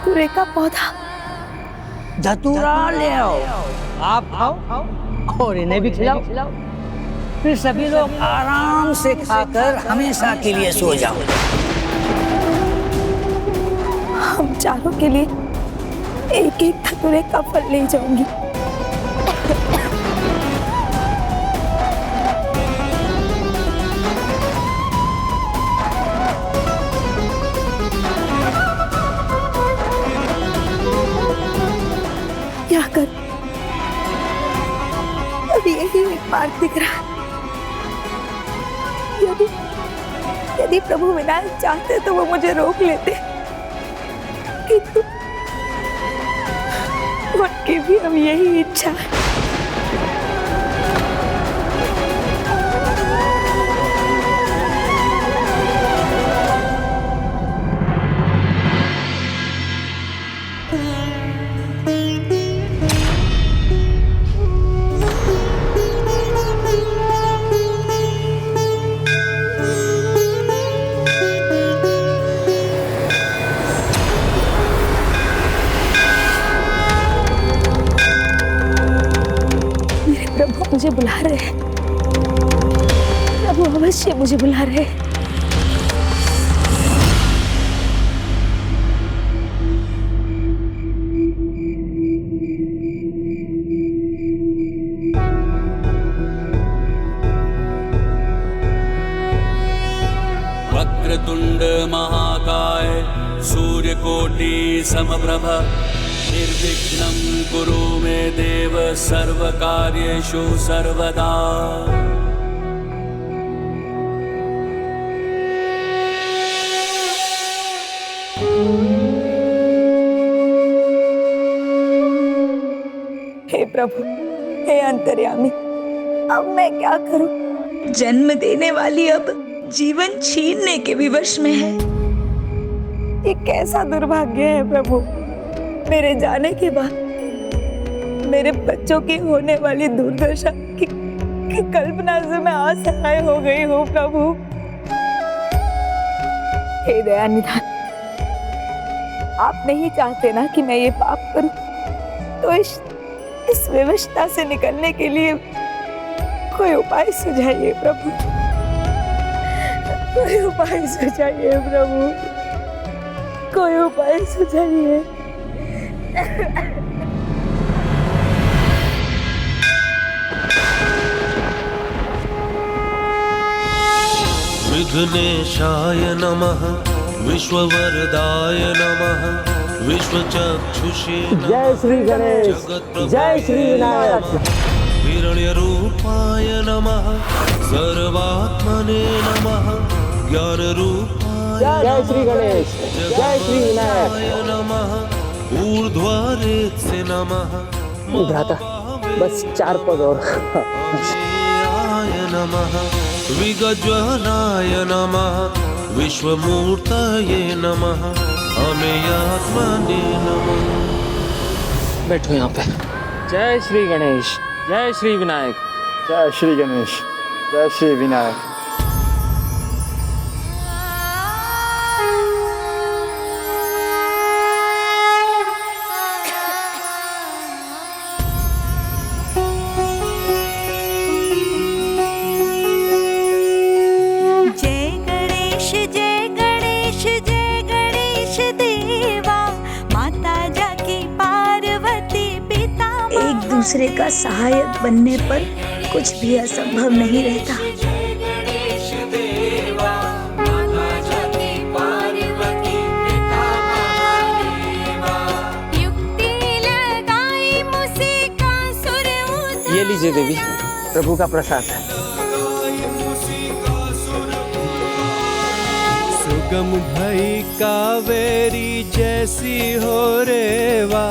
धतूरे का पौधा, धतूरा ले आओ, आप खाओ और इन्हें भी खिलाओ, फिर सभी लोग आराम से खाकर हमेशा के लिए सो जाओ। हम चारों के लिए एक एक धतूरे का फल ले जाऊंगी। क्या कर, अभी यही एक मार्ग दिख रहा है। यदि प्रभु विनायक चाहते तो वो मुझे रोक लेते, किंतु उनकी भी अब यही इच्छा है। मुझे बुला रहे हैं, प्रभु अवश्य मुझे बुला रहे हैं। वक्रतुंड महाकाय सूर्यकोटि समप्रभ निर्विघ्नं कुरु मे देव सर्वकार्येषु सर्वदा। हे प्रभु, हे अंतर्यामी, अब मैं क्या करूं? जन्म देने वाली अब जीवन छीनने के विवश में है। ये कैसा दुर्भाग्य है प्रभु। मेरे जाने के बाद मेरे बच्चों की होने वाली दुर्दशा की कल्पना से मैं असहाय हो गई हूँ प्रभु। हे दयानिधान, आप नहीं चाहते ना कि मैं ये पाप करूं, तो इस विवशता से निकलने के लिए कोई उपाय सुझाइए प्रभु, कोई उपाय सुझाइए प्रभु, कोई उपाय सुझाइए। विघ्नेशाय नमः, विश्ववरदाय नमः, विश्वचक्षुषे जय श्री गणेश, जय श्री विनायक। हिरण्यरूपाय नमः, सर्वात्मने नमः, ज्ञानरूपाय जय श्री गणेश, जय श्री विनायक नमः, ऊर्ध्वरेत्से नमः, भ्राता बस 4 पद और। नमः, विगज्वलाय नमः, विश्वमूर्तये नमः, अमेयात्मने नमः। बैठो यहाँ पे। जय श्री गणेश, जय श्री विनायक। जय श्री गणेश, जय श्री विनायक। दूसरे का सहायक बनने पर कुछ भी असंभव नहीं रहता। ये लीजिए देवी, प्रभु का प्रसाद है। सुगम भई कावेरी जैसी हो रेवा,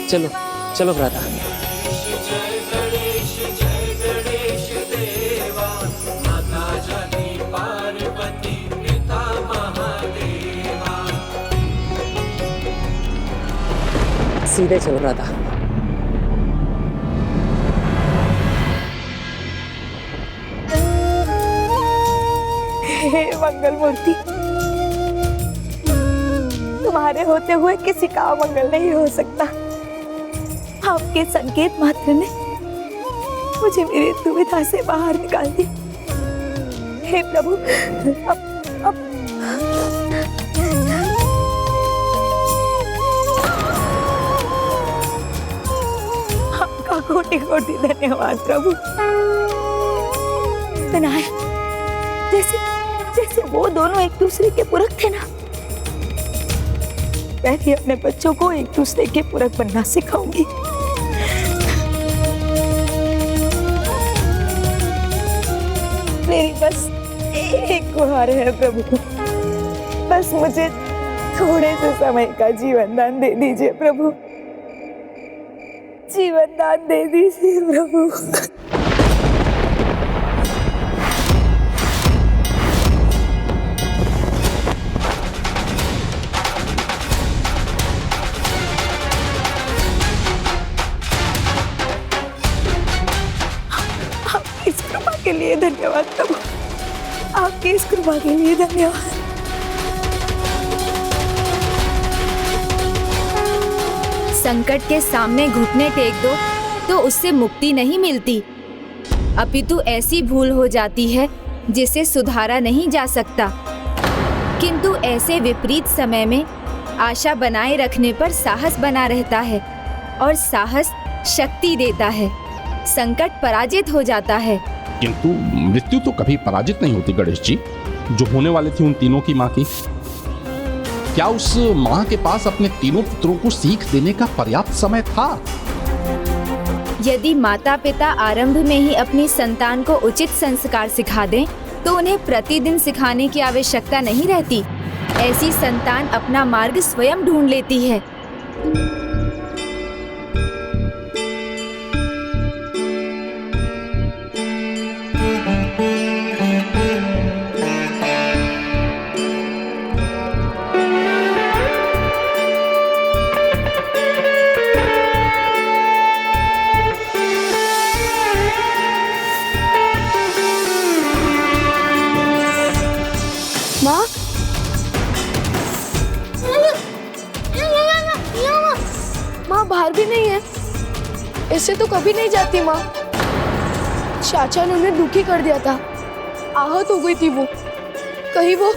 चलो चलो भ्राता। सीधे चलो भ्राता। हे मंगल मूर्ति, तुम्हारे होते हुए किसी का मंगल नहीं हो सकता। आपके संकेत मात्र ने मुझे मेरी दुविधा से बाहर निकाल दी। हे प्रभु, अब आपका कोटि कोटि धन्यवाद प्रभु। विनायक, जैसे वो दोनों एक दूसरे के पूरक थे ना, मैं भी अपने बच्चों को एक दूसरे के पूरक बनना सिखाऊंगी। मेरी बस एक गुहार है प्रभु, बस मुझे थोड़े से समय का जीवन दान दे दीजिए प्रभु, जीवन दान दे दीजिए प्रभु। के लिए धन्यवाद प्रभु, आपकी इस कृपा के लिए धन्यवाद। संकट के सामने घुटने टेक दो तो उससे मुक्ति नहीं मिलती, अपितु ऐसी भूल हो जाती है जिसे सुधारा नहीं जा सकता। किंतु ऐसे विपरीत समय में आशा बनाए रखने पर साहस बना रहता है और साहस शक्ति देता है। संकट पराजित हो जाता है, किंतु मृत्यु तो कभी पराजित नहीं होती गणेश जी। जो होने वाले थी उन तीनों की माँ की, क्या उस माँ के पास अपने तीनों पुत्रों को सीख देने का पर्याप्त समय था? यदि माता पिता आरंभ में ही अपनी संतान को उचित संस्कार सिखा दें तो उन्हें प्रतिदिन सिखाने की आवश्यकता नहीं रहती। ऐसी संतान अपना मार्ग स्वयं ढूंढ लेती है। बाहर भी नहीं है, इससे तो कभी नहीं जाती माँ। चाचा ने उन्हें दुखी कर दिया था, आहत हो गई थी वो, कहीं वो।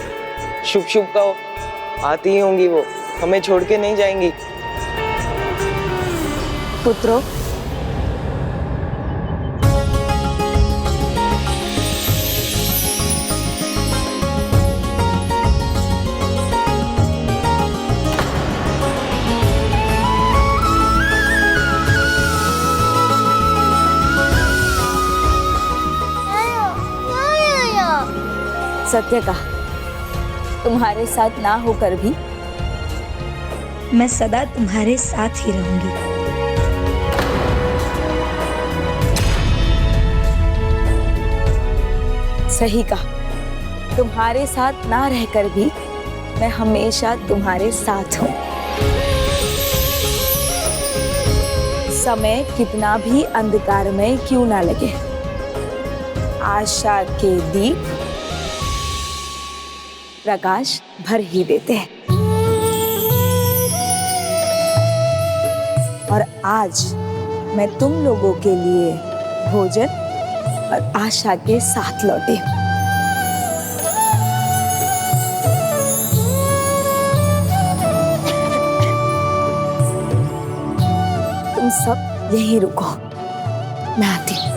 शुभ शुभ कहो, आती ही होंगी वो, हमें छोड़ के नहीं जाएंगी। पुत्रो, सत्य का तुम्हारे साथ ना होकर भी मैं सदा तुम्हारे साथ ही रहूंगी। सही कहा, तुम्हारे साथ ना रहकर भी मैं हमेशा तुम्हारे साथ हूं। समय कितना भी अंधकारमय क्यों ना लगे, आशा के दीप प्रकाश भर ही देते हैं। और आज मैं तुम लोगों के लिए भोजन और आशा के साथ लौटी हूं। तुम सब यहीं रुको, मैं आती हूं।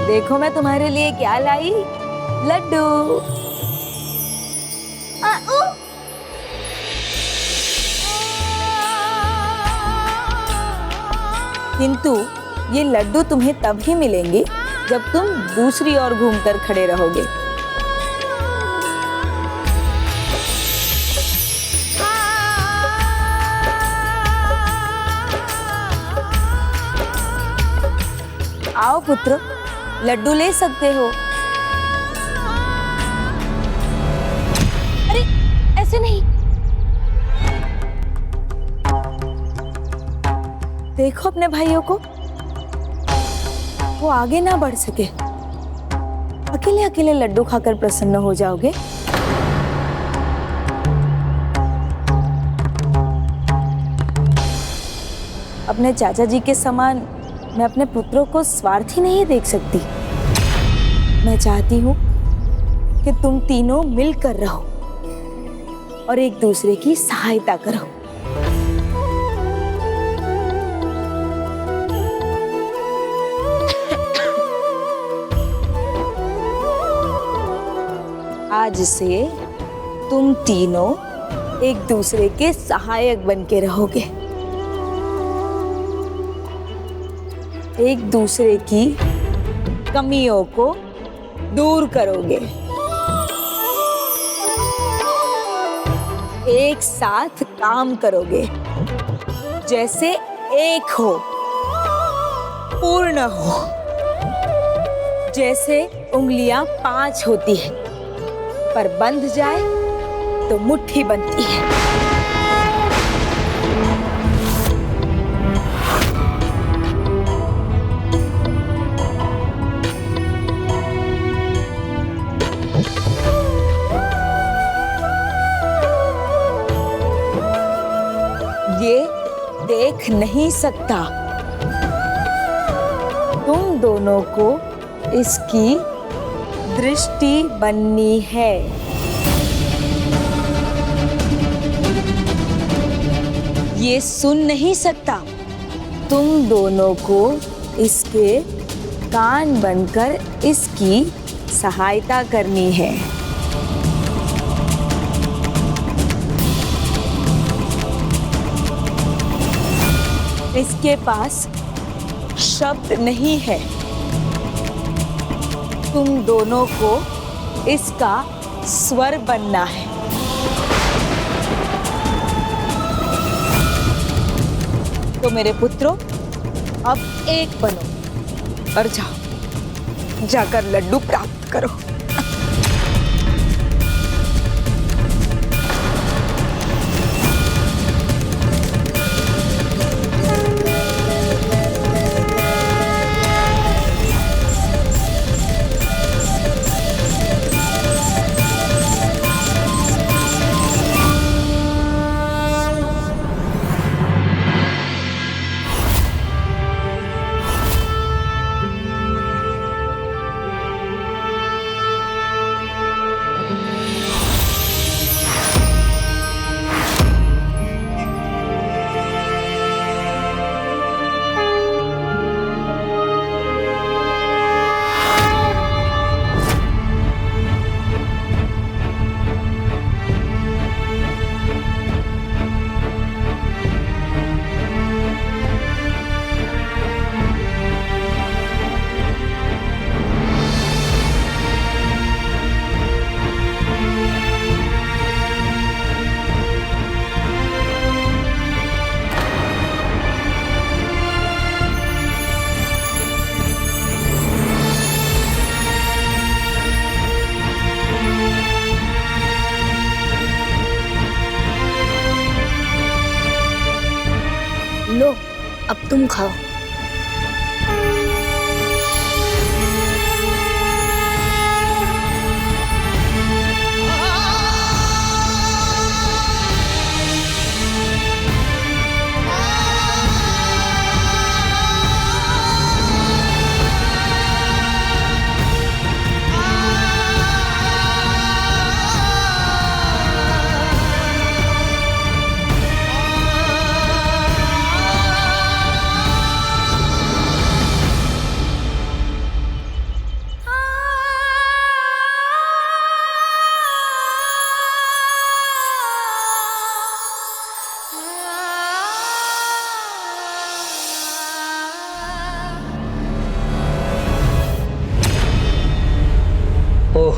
देखो मैं तुम्हारे लिए क्या लाई, लड्डू। किंतु ये लड्डू तुम्हें तब ही मिलेंगे जब तुम दूसरी ओर घूमकर खड़े रहोगे। आओ पुत्र, लड्डू ले सकते हो। अरे ऐसे नहीं। देखो अपने भाइयों को, वो आगे ना बढ़ सके। अकेले अकेले लड्डू खाकर प्रसन्न हो जाओगे। अपने चाचा जी के समान मैं अपने पुत्रों को स्वार्थी नहीं देख सकती। मैं चाहती हूँ कि तुम तीनों मिलकर रहो और एक दूसरे की सहायता करो। आज से तुम तीनों एक दूसरे के सहायक बन के रहोगे, एक दूसरे की कमियों को दूर करोगे, एक साथ काम करोगे, जैसे एक हो, पूर्ण हो। जैसे उंगलियां 5 होती है पर बंध जाए तो मुट्ठी बनती है। ये देख नहीं सकता, तुम दोनों को इसकी दृष्टि बननी है। ये सुन नहीं सकता, तुम दोनों को इसके कान बनकर इसकी सहायता करनी है। इसके पास शब्द नहीं है, तुम दोनों को इसका स्वर बनना है। तो मेरे पुत्रों, अब एक बनो और जाओ, जाकर लड्डू प्राप्त करो। तुम खाओ।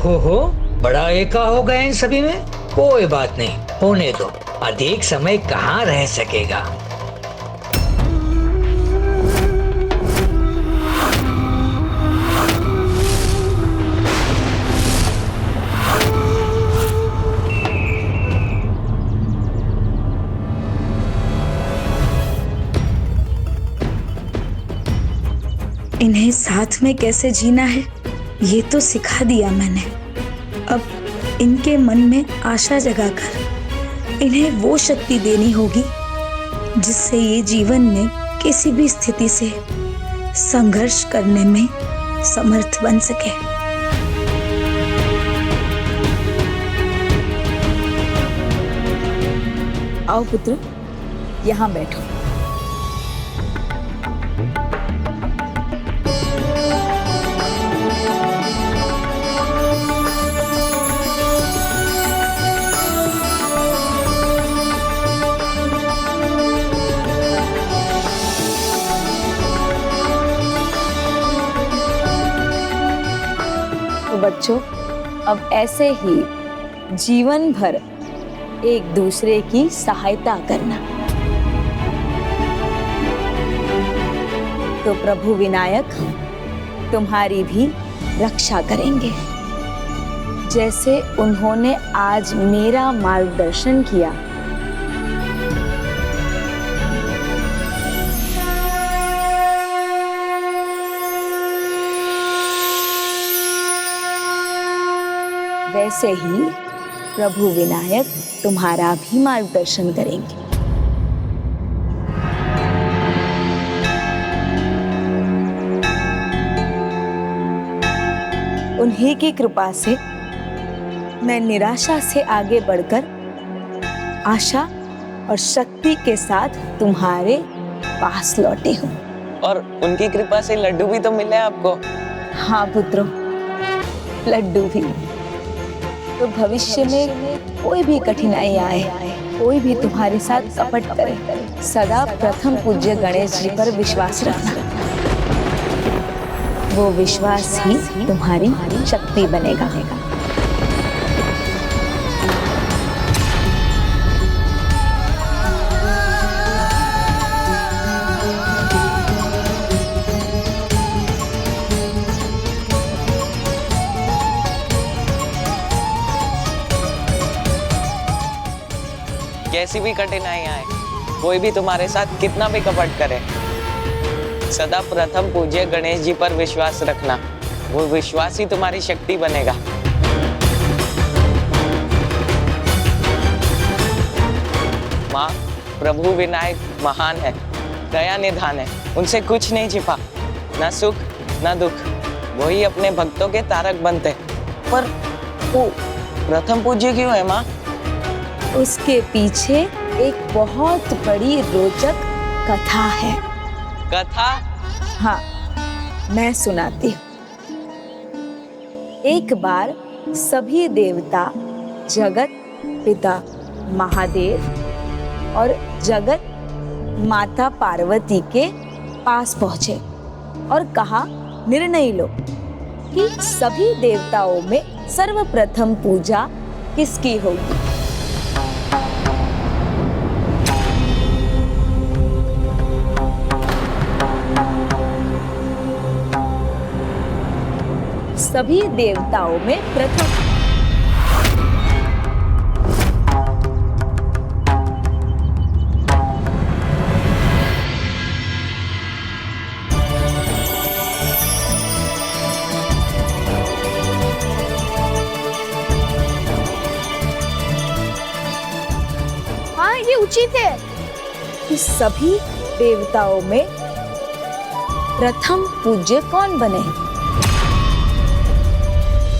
ओहो, बड़ा एका हो गए इन सभी में। कोई बात नहीं, होने दो, अधिक समय कहाँ रह सकेगा। इन्हें साथ में कैसे जीना है ये तो सिखा दिया मैंने। अब इनके मन में आशा जगाकर इन्हें वो शक्ति देनी होगी जिससे ये जीवन में किसी भी स्थिति से संघर्ष करने में समर्थ बन सके। आओ पुत्र, यहाँ बैठो। बच्चों, अब ऐसे ही जीवन भर एक दूसरे की सहायता करना। तो प्रभु विनायक तुम्हारी भी रक्षा करेंगे। जैसे उन्होंने आज मेरा मार्गदर्शन किया, वैसे ही प्रभु विनायक तुम्हारा भी मार्गदर्शन करेंगे। उन्हीं की कृपा से मैं निराशा से आगे बढ़कर आशा और शक्ति के साथ तुम्हारे पास लौटी हूँ। और उनकी कृपा से लड्डू भी तो मिले आपको। हाँ पुत्रों, लड्डू भी। तो भविष्य में कोई भी कठिनाई आए, कोई भी तुम्हारे साथ कपट करे, सदा प्रथम पूज्य गणेश जी पर विश्वास रखना। वो विश्वास ही तुम्हारी शक्ति बनेगा। कैसी भी कठिनाई आए, कोई भी तुम्हारे साथ कितना भी कपट करे, सदा प्रथम पूज्य गणेश जी पर विश्वास रखना। वो विश्वास ही तुम्हारी शक्ति बनेगा। माँ, प्रभु विनायक महान है, दया निधान है, उनसे कुछ नहीं छिपा, ना सुख ना दुख। वही अपने भक्तों के तारक बनते। पर वो प्रथम पूज्य क्यों है माँ? उसके पीछे एक बहुत बड़ी रोचक कथा है। कथा? हाँ, मैं सुनाती हूँ। एक बार सभी देवता जगत पिता महादेव और जगत माता पार्वती के पास पहुंचे और कहा, निर्णय लो कि सभी देवताओं में सर्वप्रथम पूजा किसकी होगी। सभी देवताओं में प्रथम उचित है कि सभी देवताओं में प्रथम पूज्य कौन बने।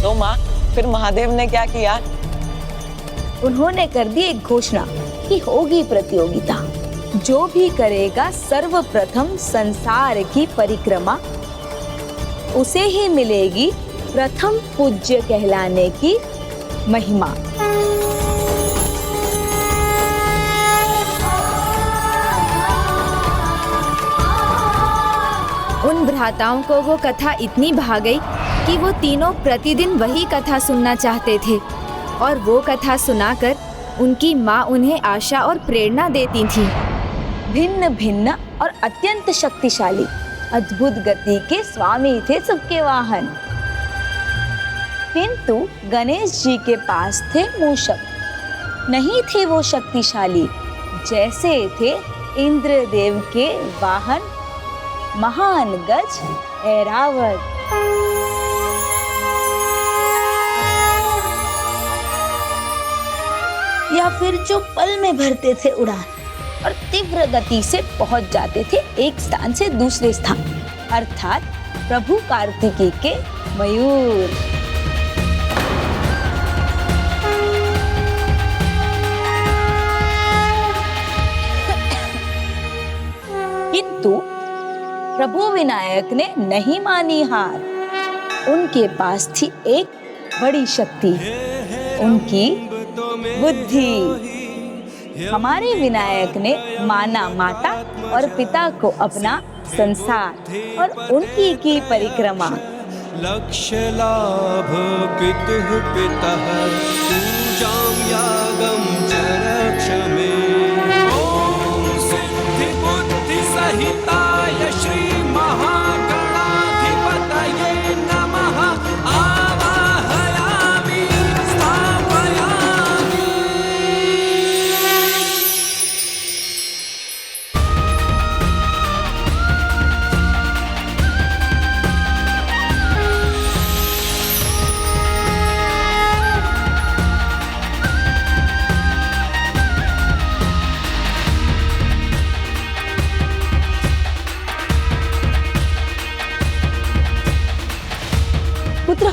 तो माँ, फिर महादेव ने क्या किया? उन्होंने कर दी एक घोषणा कि होगी प्रतियोगिता। जो भी करेगा सर्वप्रथम संसार की परिक्रमा, उसे ही मिलेगी प्रथम पूज्य कहलाने की महिमा। उन भ्राताओं को वो कथा इतनी भा गई कि वो तीनों प्रतिदिन वही कथा सुनना चाहते थे और वो कथा सुनाकर उनकी माँ उन्हें आशा और प्रेरणा देती थी। भिन्न भिन्न और अत्यंत शक्तिशाली अद्भुत गति के स्वामी थे सबके वाहन। किंतु गणेश जी के पास थे मूषक। नहीं थे वो शक्तिशाली जैसे थे इंद्रदेव के वाहन महान गज ऐरावत। या फिर जो पल में भरते थे उड़ान और तीव्र गति से पहुंच जाते थे एक स्थान से दूसरे स्थान, अर्थात प्रभु कार्तिकेय के मयूर। किंतु प्रभु विनायक ने नहीं मानी हार। उनके पास थी एक बड़ी शक्ति, उनकी बुद्धि। हमारे विनायक ने माना माता और पिता को अपना संसार और उनकी की परिक्रमा। लक्ष्य लाभ पितुः पितः पूजां यागं च रक्षमे। ओम सिद्धि बुद्धि सहिताय श्री महागणाधिपतये नमः। आवाहयामि स्थापयामि। पुत्र,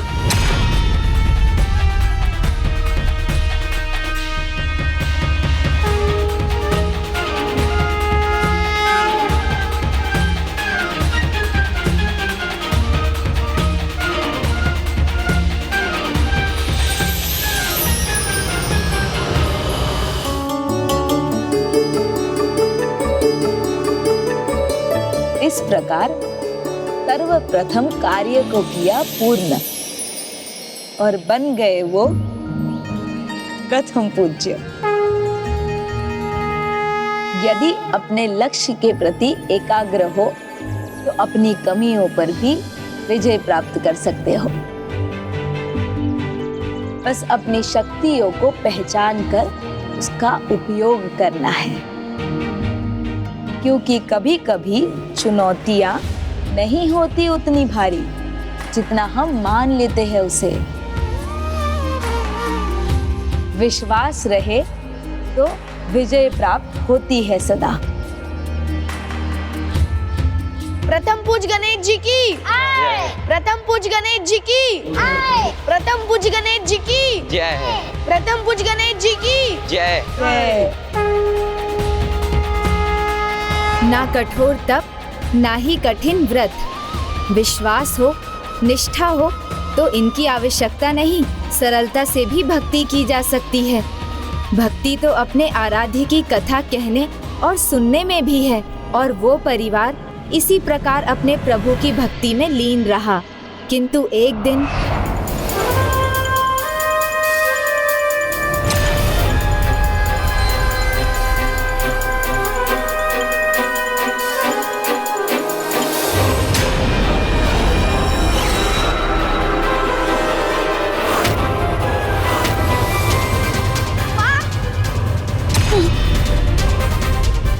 इस प्रकार सर्वप्रथम कार्य को किया पूर्ण और बन गए वो प्रथम पूज्य। यदि अपने लक्ष्य के प्रति एकाग्र हो तो अपनी कमियों पर भी विजय प्राप्त कर सकते हो। बस अपनी शक्तियों को पहचान कर उसका उपयोग करना है, क्योंकि कभी कभी चुनौतियां नहीं होती उतनी भारी जितना हम मान लेते हैं उसे। विश्वास रहे तो विजय प्राप्त होती है सदा। प्रथम पूज गणेश जी की प्रथम पूज गणेश जी की प्रथम पूज गणेश जी की जय। प्रथम पूज गणेश जी की जय। ना कठोर तप, ना ही कठिन व्रत। विश्वास हो, निष्ठा हो तो इनकी आवश्यकता नहीं। सरलता से भी भक्ति की जा सकती है। भक्ति तो अपने आराध्य की कथा कहने और सुनने में भी है। और वो परिवार इसी प्रकार अपने प्रभु की भक्ति में लीन रहा। किंतु एक दिन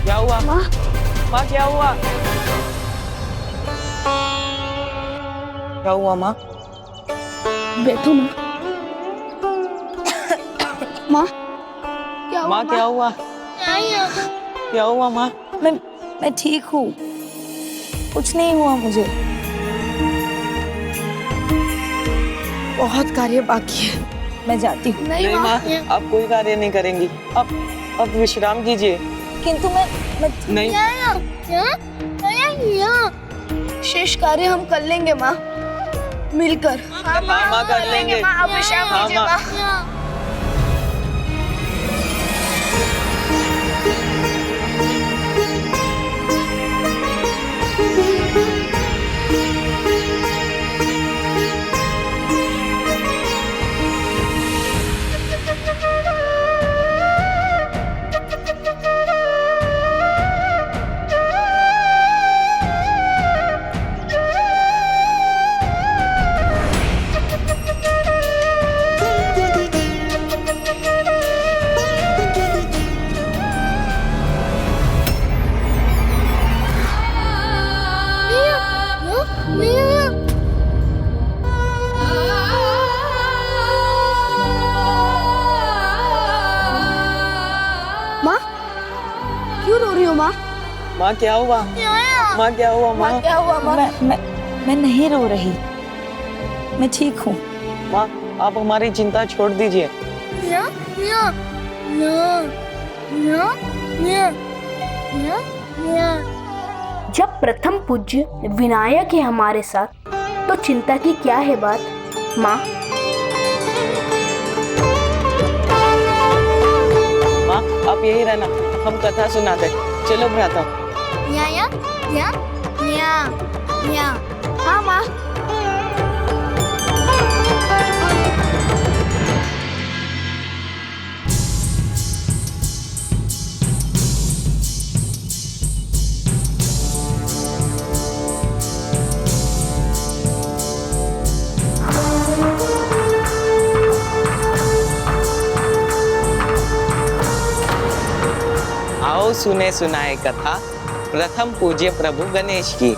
क्या हुआ माँ? माँ क्या हुआ? क्या हुआ माँ? बैठो माँ। माँ क्या हुआ? माँ क्या हुआ? क्या हुआ माँ? मैं ठीक हूँ, कुछ नहीं हुआ मुझे। बहुत कार्य बाकी है, मैं जाती हूँ। नहीं माँ, आप कोई कार्य नहीं करेंगी। अब विश्राम कीजिए। किंतु मैं नहीं। शेष कार्य हम कर लेंगे माँ, मिलकर। माँ कर लेंगे। माँ आप विश्राम कीजिए माँ। माँ क्या हुआ? माँ क्या हुआ? माँ क्या हुआ? माँ मैं नहीं रो रही, मैं ठीक हूँ। माँ आप हमारी चिंता छोड़ दीजिए। जब प्रथम पूज्य विनायक है हमारे साथ तो चिंता की क्या है बात माँ? माँ आप यही रहना, हम कथा सुनाते। चलो भ्राता। हाँ माँ। आओ सुने सुनाए कथा प्रथम पूज्य प्रभु गणेश की।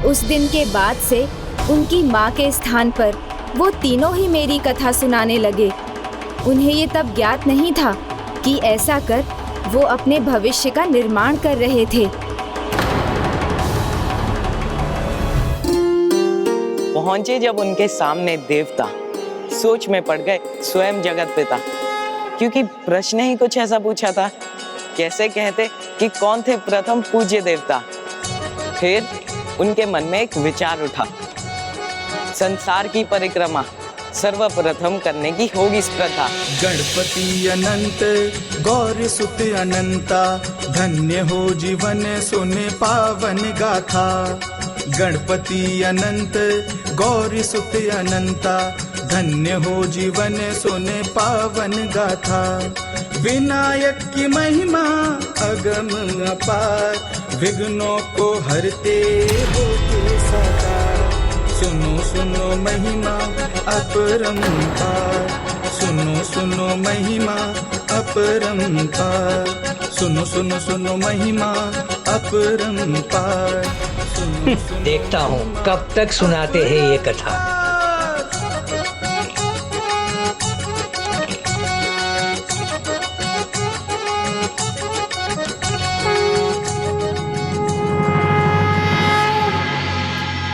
उस दिन के बाद से उनकी माँ के स्थान पर वो तीनों ही मेरी कथा सुनाने लगे। उन्हें ये तब ज्ञात नहीं था कि ऐसा कर वो अपने भविष्य का निर्माण कर रहे थे। पहुंचे जब उनके सामने देवता, सोच में पड़ गए स्वयं जगत पिता, क्योंकि प्रश्न ही कुछ ऐसा पूछा था। कैसे कहते कि कौन थे प्रथम पूज्य देवता? फिर उनके मन में एक विचार उठा, संसार की परिक्रमा सर्वप्रथम करने की होगी स्पर्धा। गणपति अनंत गौरी सुत अनंता, धन्य हो जीवन सुने पावन गाथा। गणपति अनंत गौरी सुत अनंता, धन्य हो जीवन सुने पावन गाथा। विनायक की महिमा अगम अपार, विघ्नों को हरते हो के साकार। सुनो सुनो महिमा अपरंपार, सुनो सुनो महिमा अपरंपार, सुनो सुनो सुनो महिमा अपरंपार। देखता हूँ कब तक सुनाते हैं ये कथा।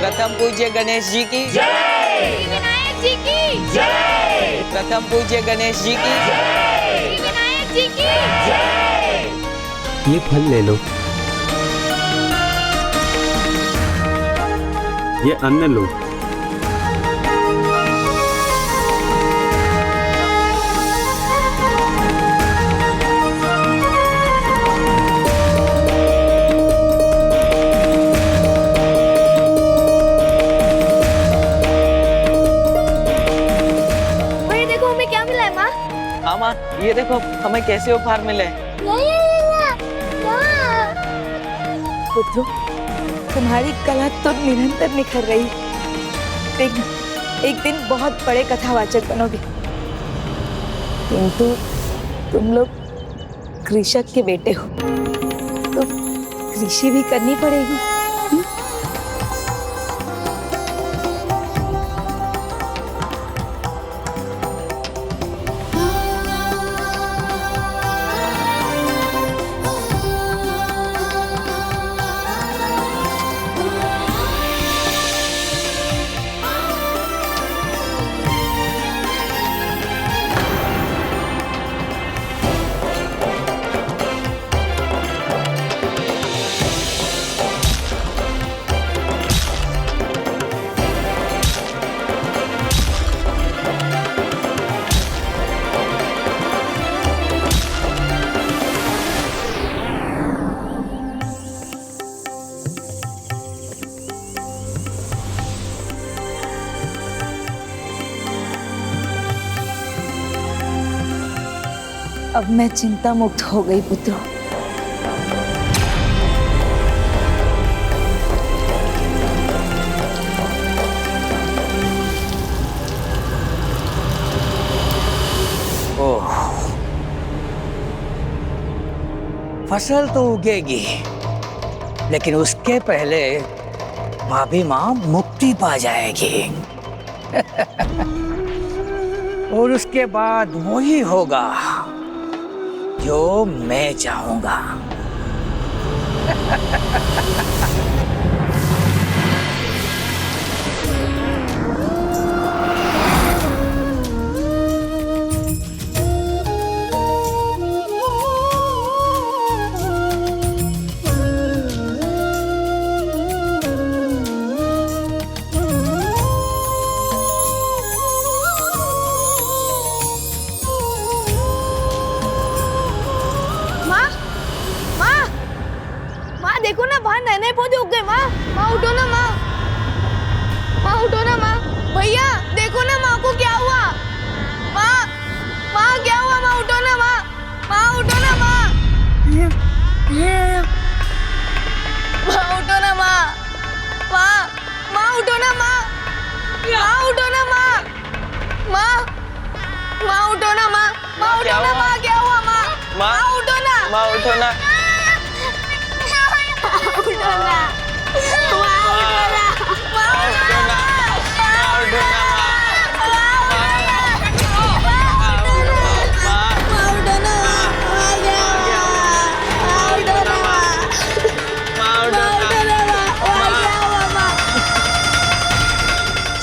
प्रथम पूज्य गणेश जी की जय, विनायक जी की जय, प्रथम पूज्य गणेश जी की जय, विनायक जी की जय। ये फल ले लो, ये अन्न लो। मामा ये देखो हमें कैसे उपहार मिले। पुत्रो, तुम्हारी कला तो निरंतर निखर रही। एक दिन बहुत बड़े कथावाचक बनोगे। किंतु तुम लोग कृषक के बेटे हो तो कृषि भी करनी पड़ेगी। अब मैं चिंता मुक्त हो गई पुत्र। ओह, फसल तो उगेगी, लेकिन उसके पहले भाभी माँ मुक्ति पा जाएगी। और उसके बाद वही होगा जो मैं चाहूंगा। देखो ना, बाहर नए नए पौधे उग गए। माँ उठो ना, माँ उठो ना। माँ भैया देखो ना, माँ को क्या हुआ? माँ क्या हुआ? माँ उठो ना, माँ उठो ना। माँ उठो ना, माँ उठो ना। माँ उठो ना, माँ उठो ना। माँ क्या हुआ? माँ उठो ना। माँ उठो ना।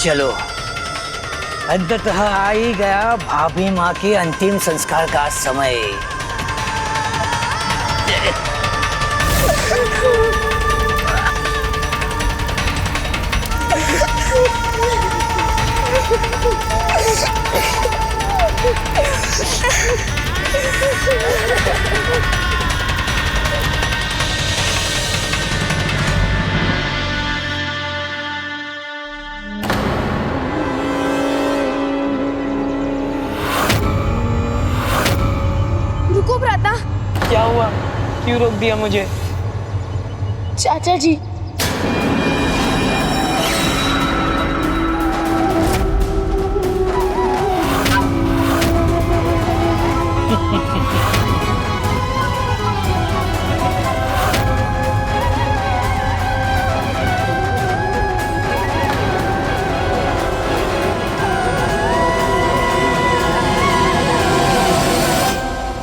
चलो, अंततः आ ही गया भाभी माँ के अंतिम संस्कार का समय। रुको भ्राता। क्या हुआ? क्यों रोक दिया मुझे? चाचा जी,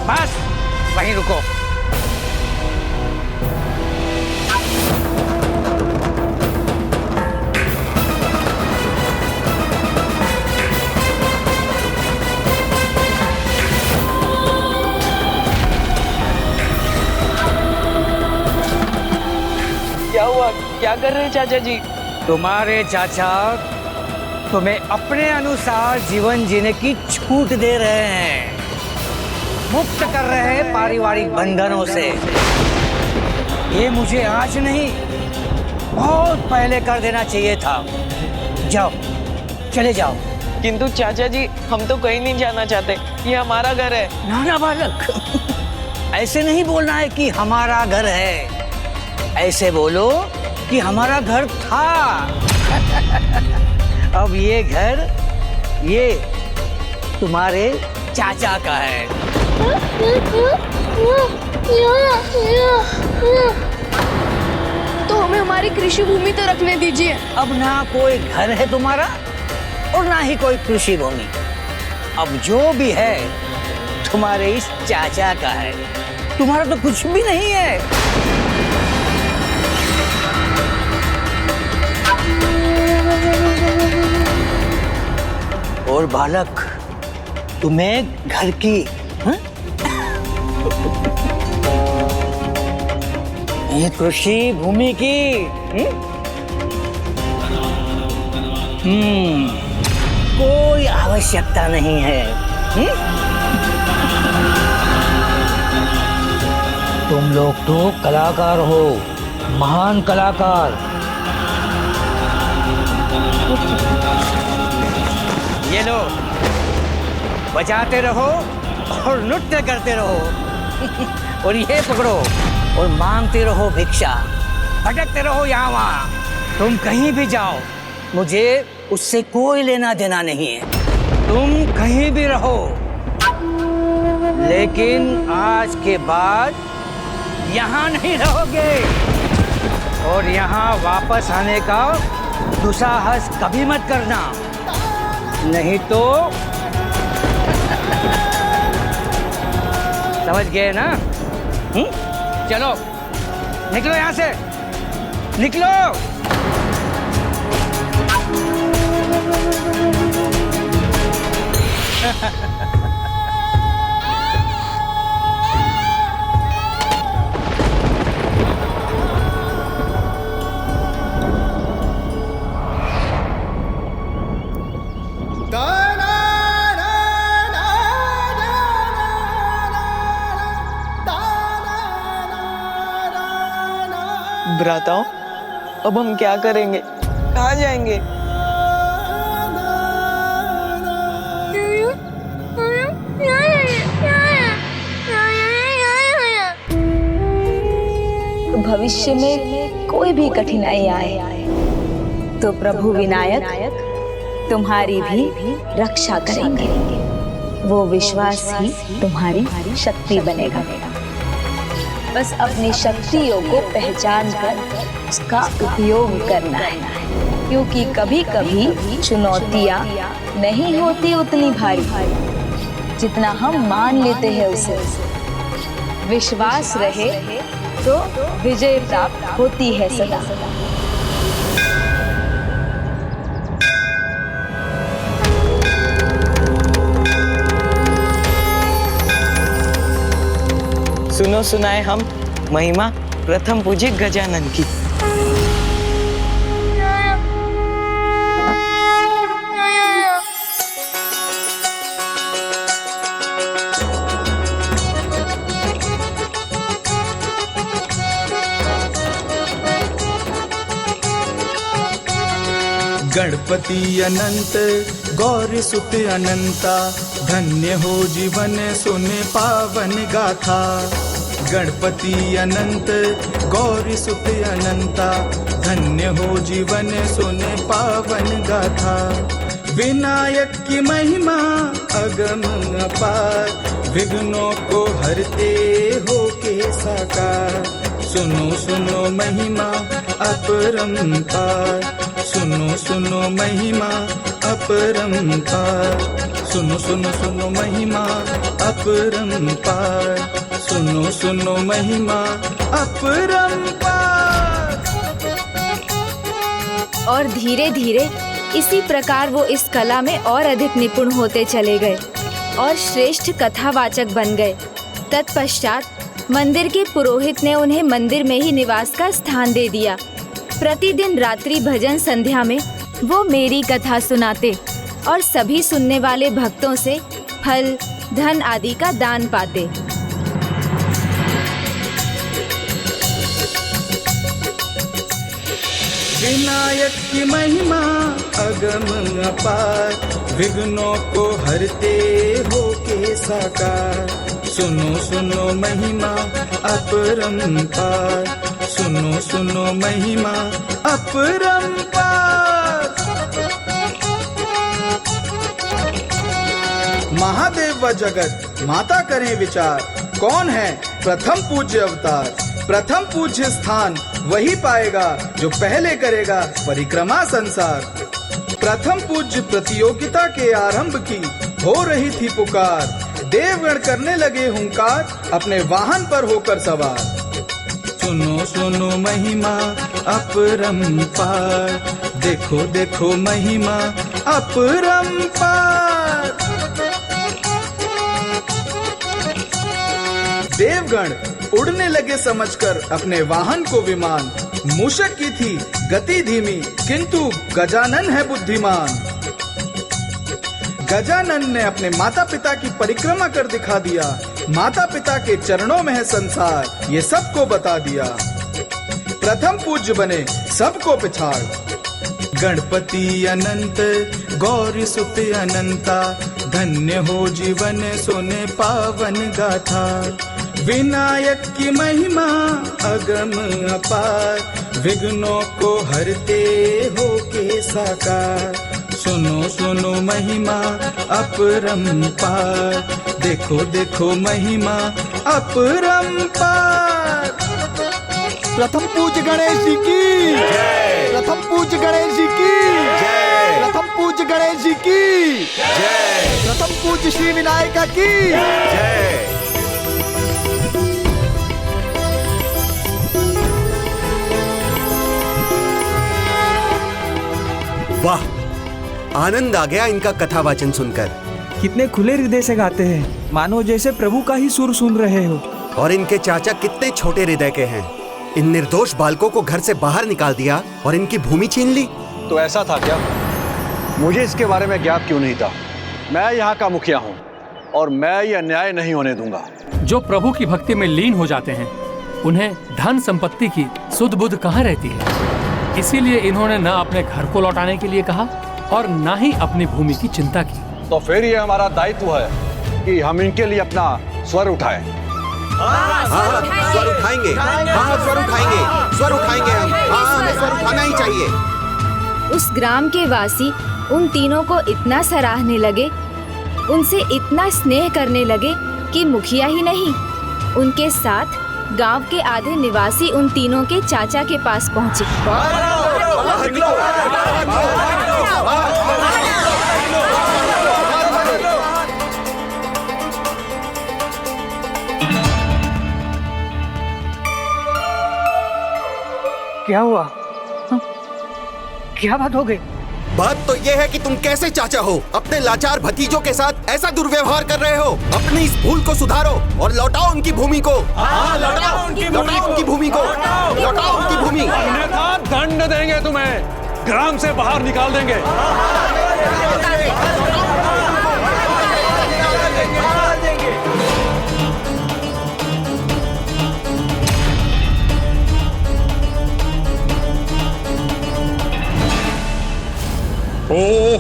बस वहीं रुको। क्या हुआ? क्या कर रहे हैं चाचा जी? तुम्हारे चाचा तुम्हें अपने अनुसार जीवन जीने की छूट दे रहे हैं, मुक्त कर रहे हैं पारिवारिक बंधनों से। ये मुझे आज नहीं, बहुत पहले कर देना चाहिए था। जाओ, चले जाओ। किंतु चाचा जी, हम तो कहीं नहीं जाना चाहते, ये हमारा घर है। नाना बालक, ऐसे नहीं बोलना है कि हमारा घर है, ऐसे बोलो कि हमारा घर था। अब ये घर, ये तुम्हारे चाचा का है। तो हमें हमारी कृषि भूमि तो रखने दीजिए। अब ना कोई घर है तुम्हारा और ना ही कोई कृषि भूमि। अब जो भी है तुम्हारे इस चाचा का है, तुम्हारा तो कुछ भी नहीं है। और बालक, तुम्हें घर की ये कृषि भूमि की कोई आवश्यकता नहीं है। तुम लोग तो कलाकार हो, महान कलाकार। ये लो, बजाते रहो और नृत्य करते रहो और ये पकड़ो और मांगते रहो भिक्षा, भटकते रहो यहाँ वहाँ। तुम कहीं भी जाओ, मुझे उससे कोई लेना देना नहीं है। तुम कहीं भी रहो, लेकिन आज के बाद यहाँ नहीं रहोगे और यहाँ वापस आने का दुस्साहस कभी मत करना, नहीं तो समझ गए ना? चलो निकलो यहाँ से, निकलो। भ्राताओं, अब हम क्या करेंगे? कहाँ जाएंगे? भविष्य में कोई भी कठिनाई आए तो प्रभु विनायक तुम्हारी भी रक्षा करेंगे। वो विश्वास ही तुम्हारी शक्ति बनेगा। बस अपनी शक्तियों को पहचान कर उसका उपयोग करना है, क्योंकि कभी कभी चुनौतियाँ नहीं होती उतनी भारी जितना हम मान लेते हैं उसे। विश्वास रहे तो विजय प्राप्त होती है सदा। सुनो सुनाए हम महिमा प्रथम पूज्य गजानन की। गणपति अनंत गौरी सुत अनंता, धन्य हो जीवन सुने पावन गाथा। गणपति अनंत गौरी सुत अनंता, धन्य हो जीवन सुने पावन गाथा। विनायक की महिमा अगम अपार, विघ्नों को हरते हो के साकार। सुनो सुनो महिमा अपरंपार, सुनो सुनो महिमा अपरंपार। सुनो सुनो सुनो महिमा अपरंपार, सुनो सुनो महिमा अपरंपार। और धीरे धीरे इसी प्रकार वो इस कला में और अधिक निपुण होते चले गए और श्रेष्ठ कथावाचक बन गए। तत्पश्चात मंदिर के पुरोहित ने उन्हें मंदिर में ही निवास का स्थान दे दिया। प्रतिदिन रात्रि भजन संध्या में वो मेरी कथा सुनाते और सभी सुनने वाले भक्तों से फल, धन आदि का दान पाते। विनायक की महिमा अगम अपार, विघ्नों को हरते हो के साकार। सुनो सुनो महिमा अपरंपार, सुनो सुनो महिमा अपरंपार। महादेव व जगत माता करें विचार, कौन है प्रथम पूज्य अवतार। प्रथम पूज्य स्थान वही पाएगा जो पहले करेगा परिक्रमा संसार। प्रथम पूज्य प्रतियोगिता के आरंभ की हो रही थी पुकार, देवगण करने लगे हुंकार अपने वाहन पर होकर सवार। सुनो सुनो महिमा अपरंपार, देखो देखो महिमा अपरंपार। देवगण उड़ने लगे समझकर अपने वाहन को विमान। मूषक की थी गति धीमी, किंतु गजानन है बुद्धिमान। गजानन ने अपने माता पिता की परिक्रमा कर दिखा दिया। माता पिता के चरणों में है संसार, ये सबको बता दिया। प्रथम पूज्य बने सबको पिछाड़। गणपति अनंत गौरी सुत अनंता, धन्य हो जीवन सुने पावन गाथा। विनायक की महिमा अगम अपार, विघ्नों को हरते हो के साकार। सुनो सुनो महिमा अपरंपार, देखो देखो महिमा अपरंपार। प्रथम पूज्य गणेश जी की जय। प्रथम पूज्य गणेश जी की जय। प्रथम पूज्य गणेश जी की जय। प्रथम पूज्य श्री विनायक की जय। वाह, आनंद आ गया इनका कथा वाचन सुनकर। कितने खुले हृदय से गाते हैं, मानो जैसे प्रभु का ही सुर सुन रहे हो। और इनके चाचा कितने छोटे हृदय के हैं। इन निर्दोष बालकों को घर से बाहर निकाल दिया और इनकी भूमि छीन ली। तो ऐसा था क्या? मुझे इसके बारे में ज्ञात क्यों नहीं था? मैं यहाँ का मुखिया हूँ और मैं ये अन्याय नहीं होने दूंगा। जो प्रभु की भक्ति में लीन हो जाते हैं, उन्हें धन संपत्ति की सुध बुध कहाँ रहती है। इसीलिए इन्होंने न अपने घर को लौटाने के लिए कहा और न ही अपनी भूमि की चिंता की। तो फिर ये हमारा दायित्व है कि हम इनके लिए अपना स्वर उठाएं। स्वर उठाएंगे, स्वर उठाएंगे, स्वर उठाएंगे हम। हमें स्वर उठाना ही चाहिए। उस ग्राम के वासी उन तीनों को इतना सराहने लगे, उनसे इतना स्नेह करने लगे कि मुखिया ही नहीं, उनके साथ गांव के आधे निवासी उन तीनों के चाचा के पास पहुंचे। क्या हुआ? क्या बात हो गई? बात तो ये है कि तुम कैसे चाचा हो, अपने लाचार भतीजों के साथ ऐसा दुर्व्यवहार कर रहे हो। अपनी इस भूल को सुधारो और लौटाओ उनकी भूमि को। लौटाओ उनकी भूमि को, लौटाओ उनकी भूमि। अन्यथा दंड देंगे तुम्हें, ग्राम से बाहर निकाल देंगे।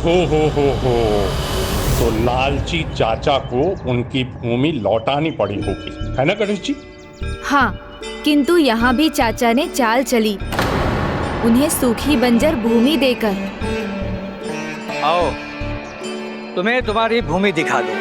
हो। तो लालची चाचा को उनकी भूमि लौटानी पड़ी होगी, है ना गणेश जी? हाँ, किंतु यहाँ भी चाचा ने चाल चली, उन्हें सूखी बंजर भूमि देकर। आओ, तुम्हें तुम्हारी भूमि दिखा दो।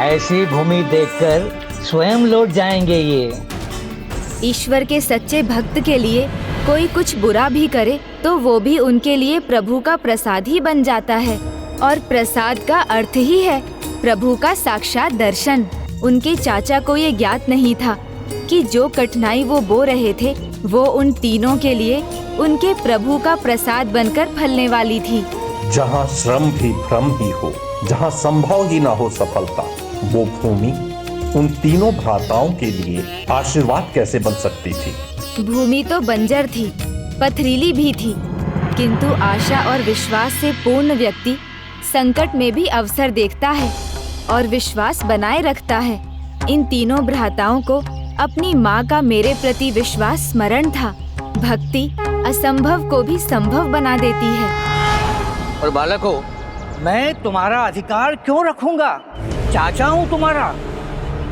ऐसी भूमि देखकर स्वयं लौट जाएंगे ये। ईश्वर के सच्चे भक्त के लिए कोई कुछ बुरा भी करे तो वो भी उनके लिए प्रभु का प्रसाद ही बन जाता है, और प्रसाद का अर्थ ही है प्रभु का साक्षात दर्शन। उनके चाचा को ये ज्ञात नहीं था कि जो कठिनाई वो बो रहे थे वो उन तीनों के लिए उनके प्रभु का प्रसाद बनकर फलने वाली थी। जहाँ श्रम भी भ्रम ही हो, जहाँ संभव ही ना हो सफलता, वो भूमि उन तीनों भ्राताओं के लिए आशीर्वाद कैसे बन सकती थी? भूमि तो बंजर थी, पथरीली भी थी, किंतु आशा और विश्वास से पूर्ण व्यक्ति संकट में भी अवसर देखता है और विश्वास बनाए रखता है। इन तीनों भ्राताओं को अपनी माँ का मेरे प्रति विश्वास स्मरण था। भक्ति असंभव को भी संभव बना देती है। और बालकों, मैं तुम्हारा अधिकार क्यों रखूंगा? चाचा हूँ तुम्हारा।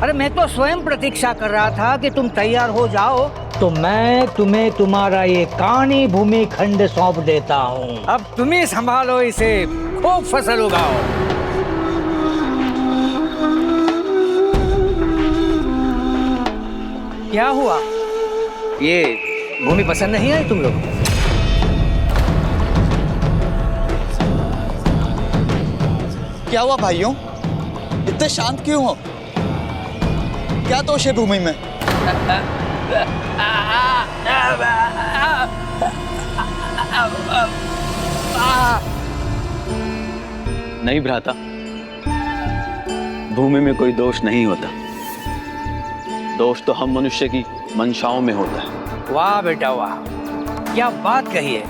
अरे मैं तो स्वयं प्रतीक्षा कर रहा था कि तुम तैयार हो जाओ तो मैं तुम्हें तुम्हारा ये कानी भूमि खंड सौंप देता हूँ। अब तुम ही संभालो इसे, खूब फसल उगाओ। क्या हुआ? ये भूमि पसंद नहीं आई तुम लोग? क्या हुआ भाइयों, इतने शांत क्यों हो? क्या दोष है भूमि में? नहीं भ्राता, भूमि में कोई दोष नहीं होता। दोष तो हम मनुष्य की मंशाओं में होता है। वाह बेटा वाह, क्या बात कही है,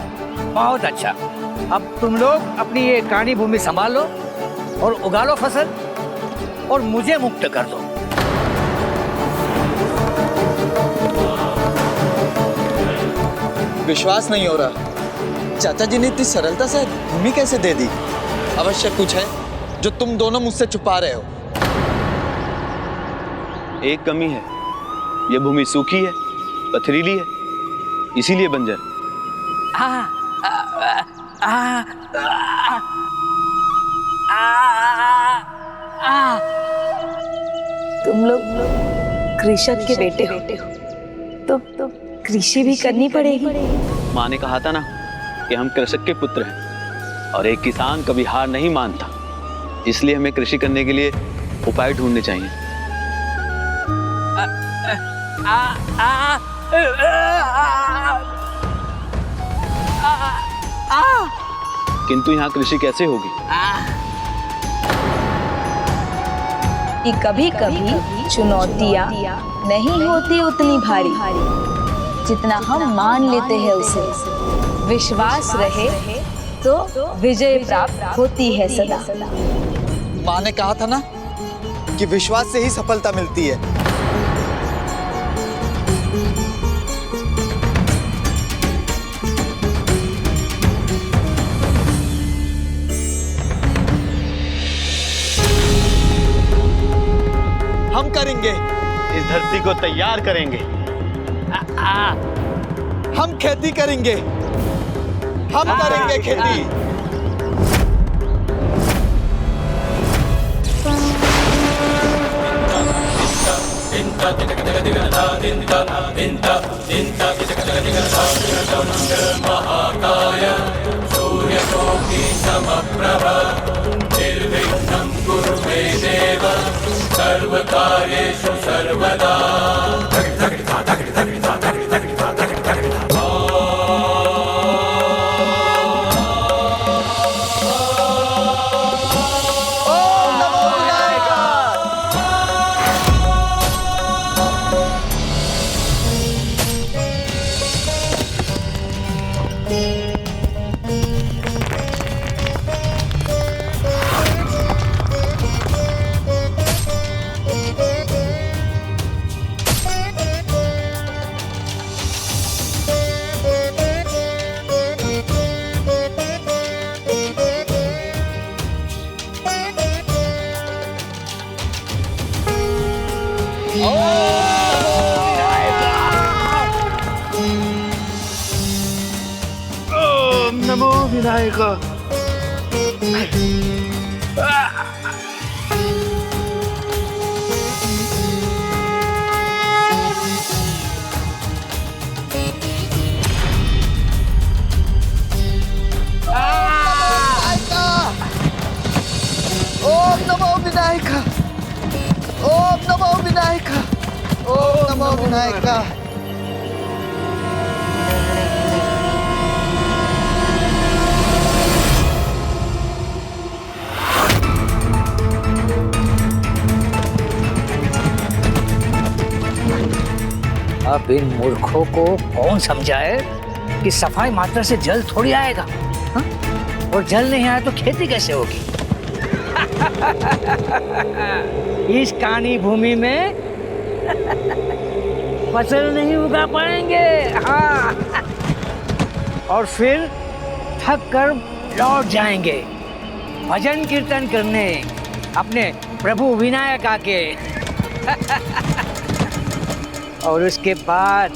बहुत अच्छा। अब तुम लोग अपनी ये कानी भूमि संभाल लो और उगा लो फसल। और मुझे मुक्त कर दो। विश्वास नहीं हो रहा, चाचा जी ने इतनी सरलता से भूमि कैसे दे दी? अवश्य कुछ है जो तुम दोनों मुझसे छुपा रहे हो। एक कमी है, ये भूमि सूखी है, पथरीली है, इसीलिए बंजर। तुम लोग कृषक के बेटे हो तो कृषि भी करनी पड़ेगी। माँ ने कहा था ना कि हम कृषक के पुत्र हैं और एक किसान कभी हार नहीं मानता, इसलिए हमें कृषि करने के लिए उपाय ढूंढने चाहिए। किंतु यहाँ कृषि कैसे होगी? कि कभी कभी चुनौतियाँ नहीं होती उतनी भारी जितना हम मान लेते हैं उसे। विश्वास रहे तो विजय प्राप्त होती है सदा। माँ ने कहा था ना कि विश्वास से ही सफलता मिलती है। हम करेंगे, इस धरती को तैयार करेंगे। हम खेती करेंगे, हम करेंगे खेती। महाकाय सूर्यकोटि समप्रभ निर्विघ्नं कुरु मे देव सर्वकार्येषु सर्वदा। ओम नमो विनायक। ओम नमो विनायक। ओम नमो विनायक। ओम नमो विनायक। अब इन मूर्खों को कौन समझाए कि सफाई मात्रा से जल थोड़ी आएगा, हा? और जल नहीं आया तो खेती कैसे होगी? इस कानी भूमि में फसल नहीं उगा पाएंगे। हाँ, और फिर थक कर लौट जाएंगे भजन कीर्तन करने अपने प्रभु विनायक आके। और उसके बाद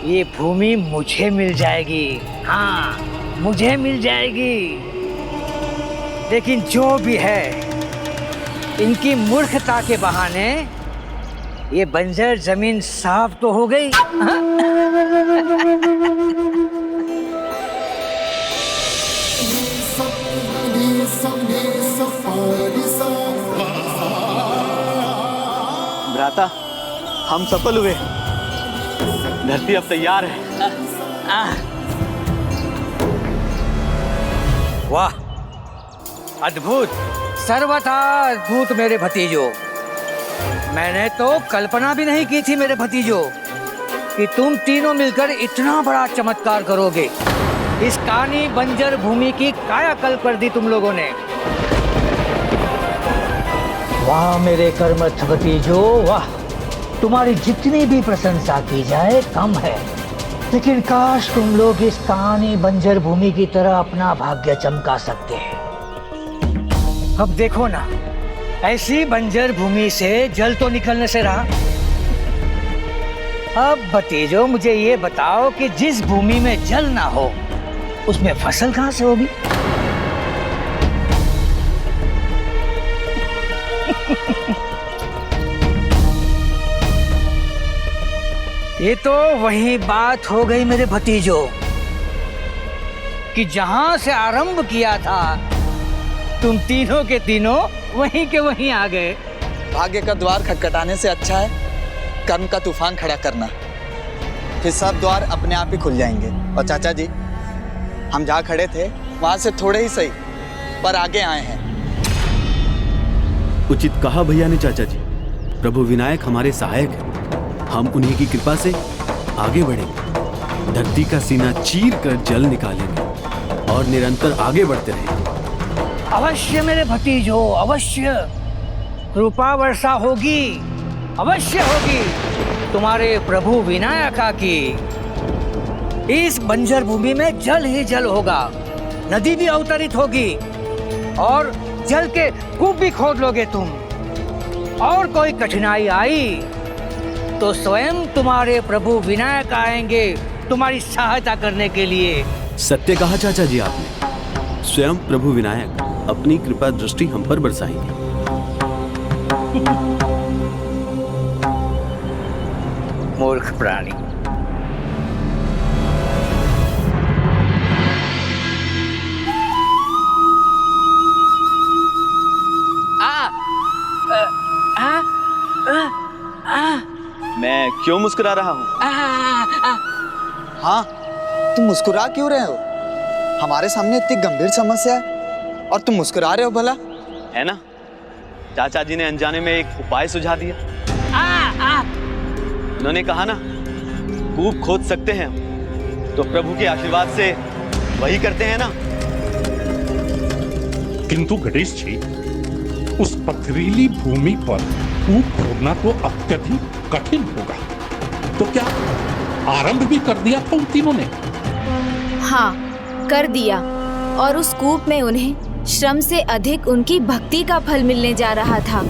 ये भूमि मुझे मिल जाएगी। हाँ, मुझे मिल जाएगी। लेकिन जो भी है, इनकी मूर्खता के बहाने ये बंजर जमीन साफ तो हो गई। भ्राता, हम सफल हुए। धरती अब तैयार है। वाह, अद्भुत, सर्वथा अद्भुत मेरे भतीजों। मैंने तो कल्पना भी नहीं की थी मेरे भतीजों कि तुम तीनों मिलकर इतना बड़ा चमत्कार करोगे। इस कानी बंजर भूमि की कायाकल्प कर दी तुम लोगों ने। वाह मेरे कर्मठ भतीजो वाह, तुम्हारी जितनी भी प्रशंसा की जाए कम है, लेकिन काश तुम लोग इस कहानी बंजर भूमि की तरह अपना भाग्य चमका सकते हैं। अब देखो ना, ऐसी बंजर भूमि से जल तो निकलने से रहा। अब भतीजो मुझे ये बताओ कि जिस भूमि में जल ना हो उसमें फसल कहां से होगी? ये तो वही बात हो गई मेरे भतीजो कि जहां से आरंभ किया था तुम तीनों के तीनों वहीं के वहीं आ गए। भाग्य का द्वार खटखटाने से अच्छा है कर्म का तूफान खड़ा करना, फिर सब द्वार अपने आप ही खुल जाएंगे। और चाचा जी, हम जहाँ खड़े थे वहां से थोड़े ही सही पर आगे आए हैं। उचित कहा भैया ने चाचा जी, प्रभु विनायक हमारे सहायक हैं, हम उन्हीं की कृपा से आगे बढ़ेंगे, धरती का सीना चीर कर जल निकालेंगे और निरंतर आगे बढ़ते रहेंगे। अवश्य मेरे भतीजो, अवश्य कृपा वर्षा होगी, अवश्य होगी तुम्हारे प्रभु विनायका की। इस बंजर भूमि में जल ही जल होगा, नदी भी अवतरित होगी और जल के कूप भी खोद लोगे तुम। और कोई कठिनाई आई तो स्वयं तुम्हारे प्रभु विनायक आएंगे तुम्हारी सहायता करने के लिए। सत्य कहा चाचा जी आपने, स्वयं प्रभु विनायक अपनी कृपा दृष्टि हम पर बरसाएंगे। मूर्ख प्राणी, मैं क्यों मुस्कुरा रहा हूँ? हाँ, तुम मुस्कुरा क्यों रहे हो? हमारे सामने इतनी गंभीर समस्या है और तुम मुस्कुरा रहे हो भला? है ना, चाचा जी ने अनजाने में एक उपाय सुझा दिया। उन्होंने कहा ना, कूप खोद सकते हैं तो प्रभु के आशीर्वाद से वही करते हैं ना। किंतु गणेश जी, उस पथरीली भूमि पर कूप खोदना तो अत्यधिक कठिन होगा, तो क्या आरंभ भी कर दिया था उन तीनों ने? हाँ, कर दिया, और उस कूप में उन्हें श्रम से अधिक उनकी भक्ति का फल मिलने जा रहा था।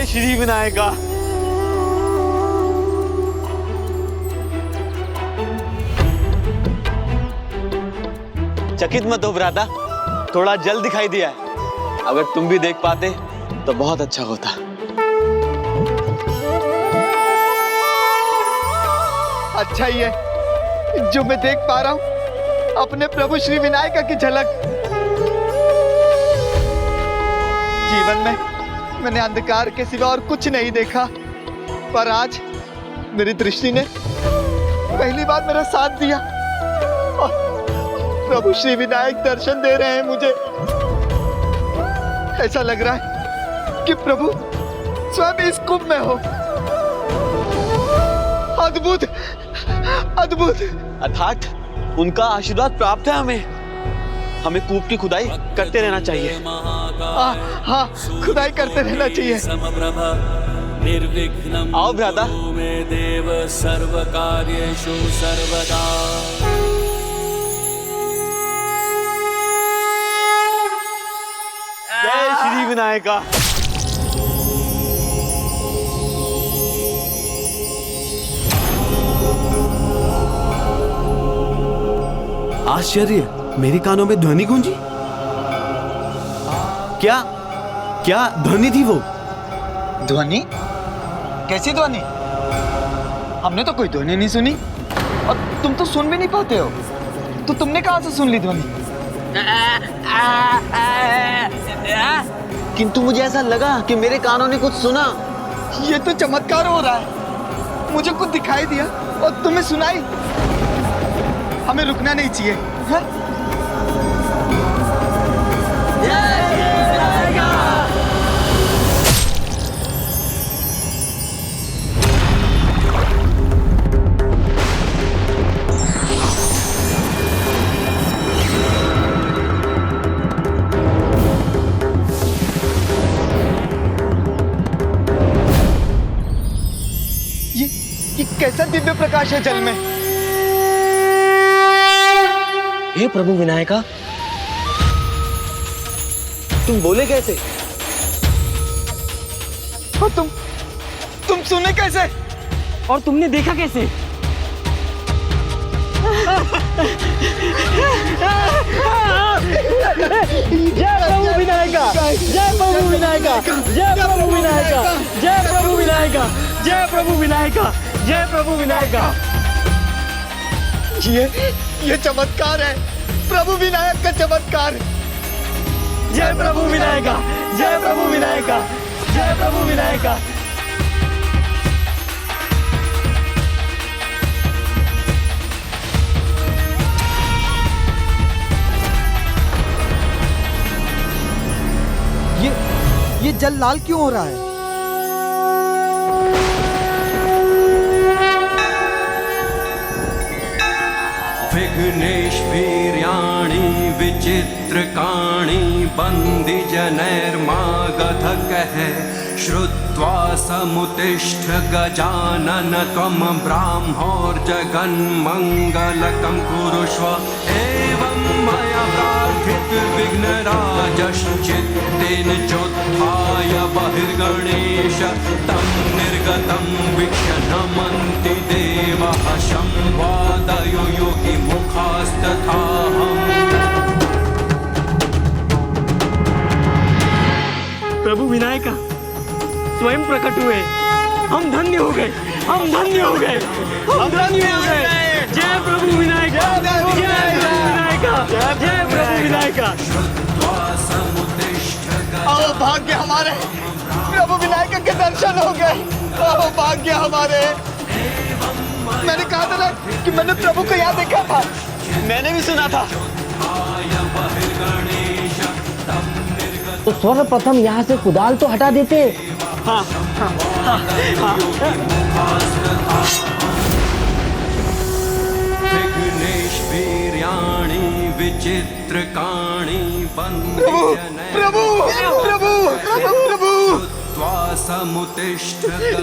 श्री विनायका। चकित मत हो भ्राता, थोड़ा जल दिखाई दिया है, अगर तुम भी देख पाते तो बहुत अच्छा होता। अच्छा ही है जो मैं देख पा रहा हूं अपने प्रभु श्री विनायका की झलक। जीवन में मैंने अंधकार के सिवा और कुछ नहीं देखा, पर आज मेरी दृष्टि ने पहली बार मेरा साथ दिया और प्रभु श्री विनायक दर्शन दे रहे हैं मुझे। ऐसा लग रहा है कि प्रभु स्वयं इस कुंभ में हो। अद्भुत, अद्भुत। अर्थात उनका आशीर्वाद प्राप्त है हमें। हमें कूप की खुदाई करते रहना चाहिए। हाँ, खुदाई करते रहना चाहिए। निर्विघ्नं आओ भ्राता। कुरु मे देव सर्वकार्येषु सर्वदा। जय श्री विनायका। आश्चर्य, मेरे कानों में ध्वनि गूंजी। क्या क्या ध्वनि थी वो? ध्वनि? कैसी ध्वनि? हमने तो कोई ध्वनि नहीं सुनी। और तुम तो सुन भी नहीं पाते हो, तो तुमने कहाँ से सुन ली ध्वनि? किंतु मुझे ऐसा लगा कि मेरे कानों ने कुछ सुना। ये तो चमत्कार हो रहा है। मुझे कुछ दिखाई दिया और तुम्हें सुनाई। हमें रुकना नहीं चाहिए। हाँ? ये कैसा दिव्य प्रकाश है जल में। हे प्रभु विनायका, तुम बोले कैसे? और तुम सुने कैसे? और तुमने देखा कैसे? जय प्रभु विनायका, जय प्रभु विनायका, जय प्रभु विनायका, जय प्रभु विनायका, जय प्रभु विनायका, जय प्रभु विनायका। ये चमत्कार है, प्रभु विनायक का चमत्कार। जय प्रभु विनायका, जय प्रभु विनायका, जय प्रभु विनायका। ये जल लाल क्यों हो रहा है? विघ्नेश्वीर्याणि विचित्रकाणि बन्दिजनैर्मागधकः श्रुत्वा समुत्तिष्ठ गजानन त्वं ब्राह्मोर्जगन्मङ्गलकं कुरुष्व। एवं मया प्रार्थित विघ्नराजश्चित्तेन चोत्थाय बहिर्गणेश तं निर्गतं वीक्ष्य नमन्ति देवः संवादयो योगी मुखास्तथाहम्। प्रभु विनायका स्वयं प्रकट हुए। हम धन्य हो गए, हम धन्य हो गए, हम धन्य हो गए। जय प्रभु विनायका, जय प्रभु विनायका, जय प्रभु विनायका। आओ भाग्य हमारे, प्रभु विनायक के दर्शन हो गए। आओ भाग्य हमारे। मैंने कहा था ना कि मैंने प्रभु को यहाँ देखा था। मैंने भी सुना था। तो सर्वप्रथम यहाँ से कुदाल तो हटा देते। हाँ, हाँ, हाँ, हाँ। विघ्नेश्वीर्याणि विचित्रकाणि प्रभु प्रभु प्रभु प्रभु समुत्तिष्ठ।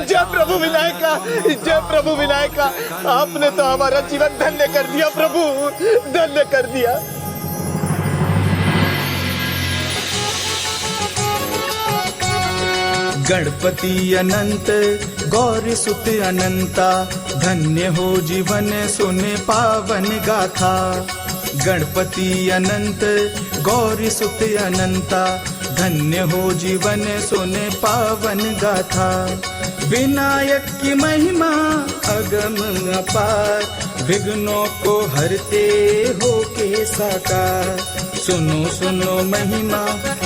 जय प्रभु विनायका, जय प्रभु विनायका। आपने तो हमारा जीवन धन्य कर दिया प्रभु, धन्य कर दिया। गणपति अनंत गौरी सुत अनंता, धन्य हो जीवन सुने पावन गाथा। गणपति अनंत गौरी सुत अनंता, धन्य हो जीवन सुने पावन गाथा। विनायक की महिमा अगम अपार, विघ्नों को हरते हो के साकार। सुनो सुनो महिमा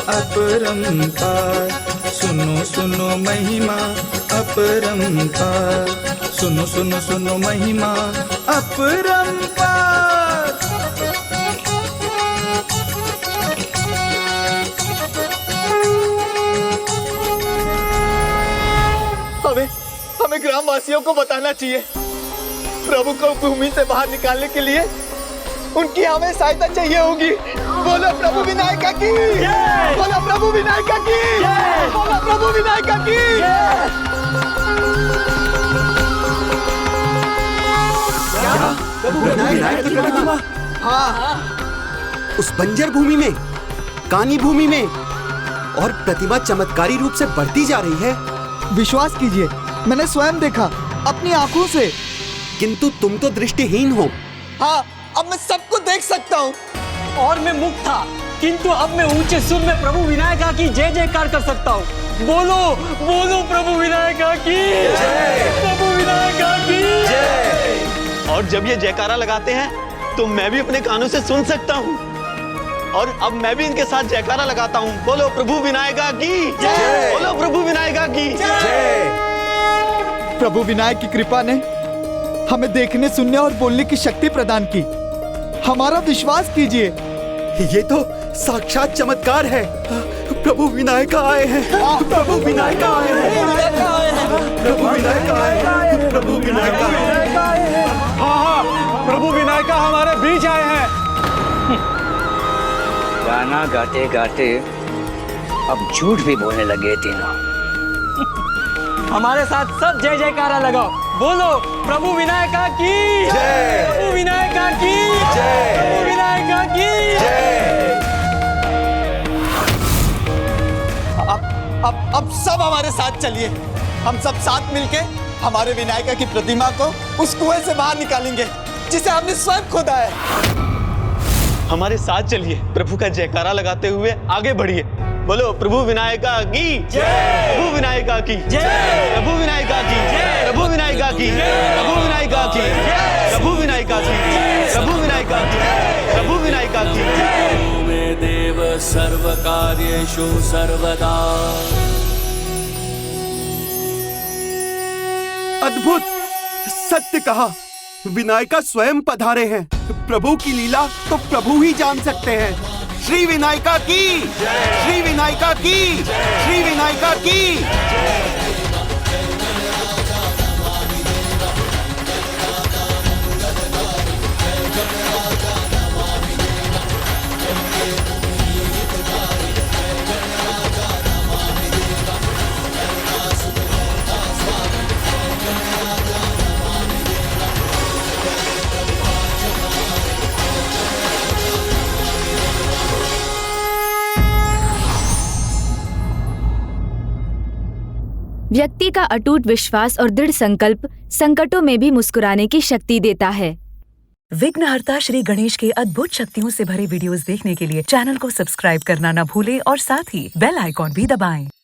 अपरंपार, सुनो सुनो महिमा अपरंपार, सुनो सुनो सुनो महिमा अपरंपार। हमें ग्रामवासियों को बताना चाहिए। प्रभु को भूमि से बाहर निकालने के लिए उनकी हमें सहायता चाहिए होगी। बोलो प्रभु विनायका की, बोलो प्रभु विनायका की, बोलो प्रभु विनायका की। प्रभु विनायक की प्रतिमा? हाँ, उस बंजर भूमि में, कानी भूमि में, और प्रतिमा चमत्कारी रूप से बढ़ती जा रही है। विश्वास कीजिए, मैंने स्वयं देखा अपनी आंखों से। किंतु तुम तो दृष्टिहीन हो। हाँ, अब मैं सबको देख सकता हूँ। और मैं मुक्त था, किंतु अब मैं ऊंचे सुर में प्रभु विनायका की जय जयकार कर सकता हूँ। बोलो बोलो प्रभु विनायका की जय, प्रभु विनायका की जय। और जब ये जयकारा लगाते हैं तो मैं भी अपने कानों से सुन सकता हूँ, और अब मैं भी इनके साथ जयकारा लगाता हूँ। बोलो प्रभु विनायका की जय, बोलो प्रभु विनायका की जय। प्रभु विनायक की कृपा ने हमें देखने, सुनने और बोलने की शक्ति प्रदान की। हमारा विश्वास कीजिए। ये तो साक्षात चमत्कार है। प्रभु विनायका आए हैं, प्रभु विनायका आए हैं, प्रभु विनायका आए हैं, प्रभु विनायका आए हैं। हाँ, प्रभु विनायका हमारे बीच आए हैं। गाना गाते गाते अब झूठ भी बोलने लगे तीनों। हमारे साथ सब जय जयकारा लगाओ। बोलो प्रभु विनायका की जय, प्रभु विनायका की जय, प्रभु विनायका की जय। अब सब हमारे साथ चलिए। हम सब साथ मिलके हमारे विनायका की प्रतिमा को उस कुएं से बाहर निकालेंगे जिसे हमने स्वयं खोदा है। हमारे साथ चलिए, प्रभु का जयकारा लगाते हुए आगे बढ़िए। बोलो प्रभु विनायका की जय, प्रभु विनायका की जय, प्रभु विनायका की जय, प्रभु विनायका की जय, प्रभु विनायका की जय, प्रभु विनायका की जय, प्रभु विनायका की जय, प्रभु विनायका की जय। मे देव सर्व कार्येषु सर्वदा। अद्भुत, सत्य कहा। विनायका स्वयं पधारे हैं। प्रभु की लीला तो प्रभु ही जान सकते हैं। श्री विनायका की, श्री विनायका की, श्री विनायका की। व्यक्ति का अटूट विश्वास और दृढ़ संकल्प संकटों में भी मुस्कुराने की शक्ति देता है। विघ्नहर्ता श्री गणेश के अद्भुत शक्तियों से भरे वीडियोस देखने के लिए चैनल को सब्सक्राइब करना न भूलें और साथ ही बेल आइकॉन भी दबाएं।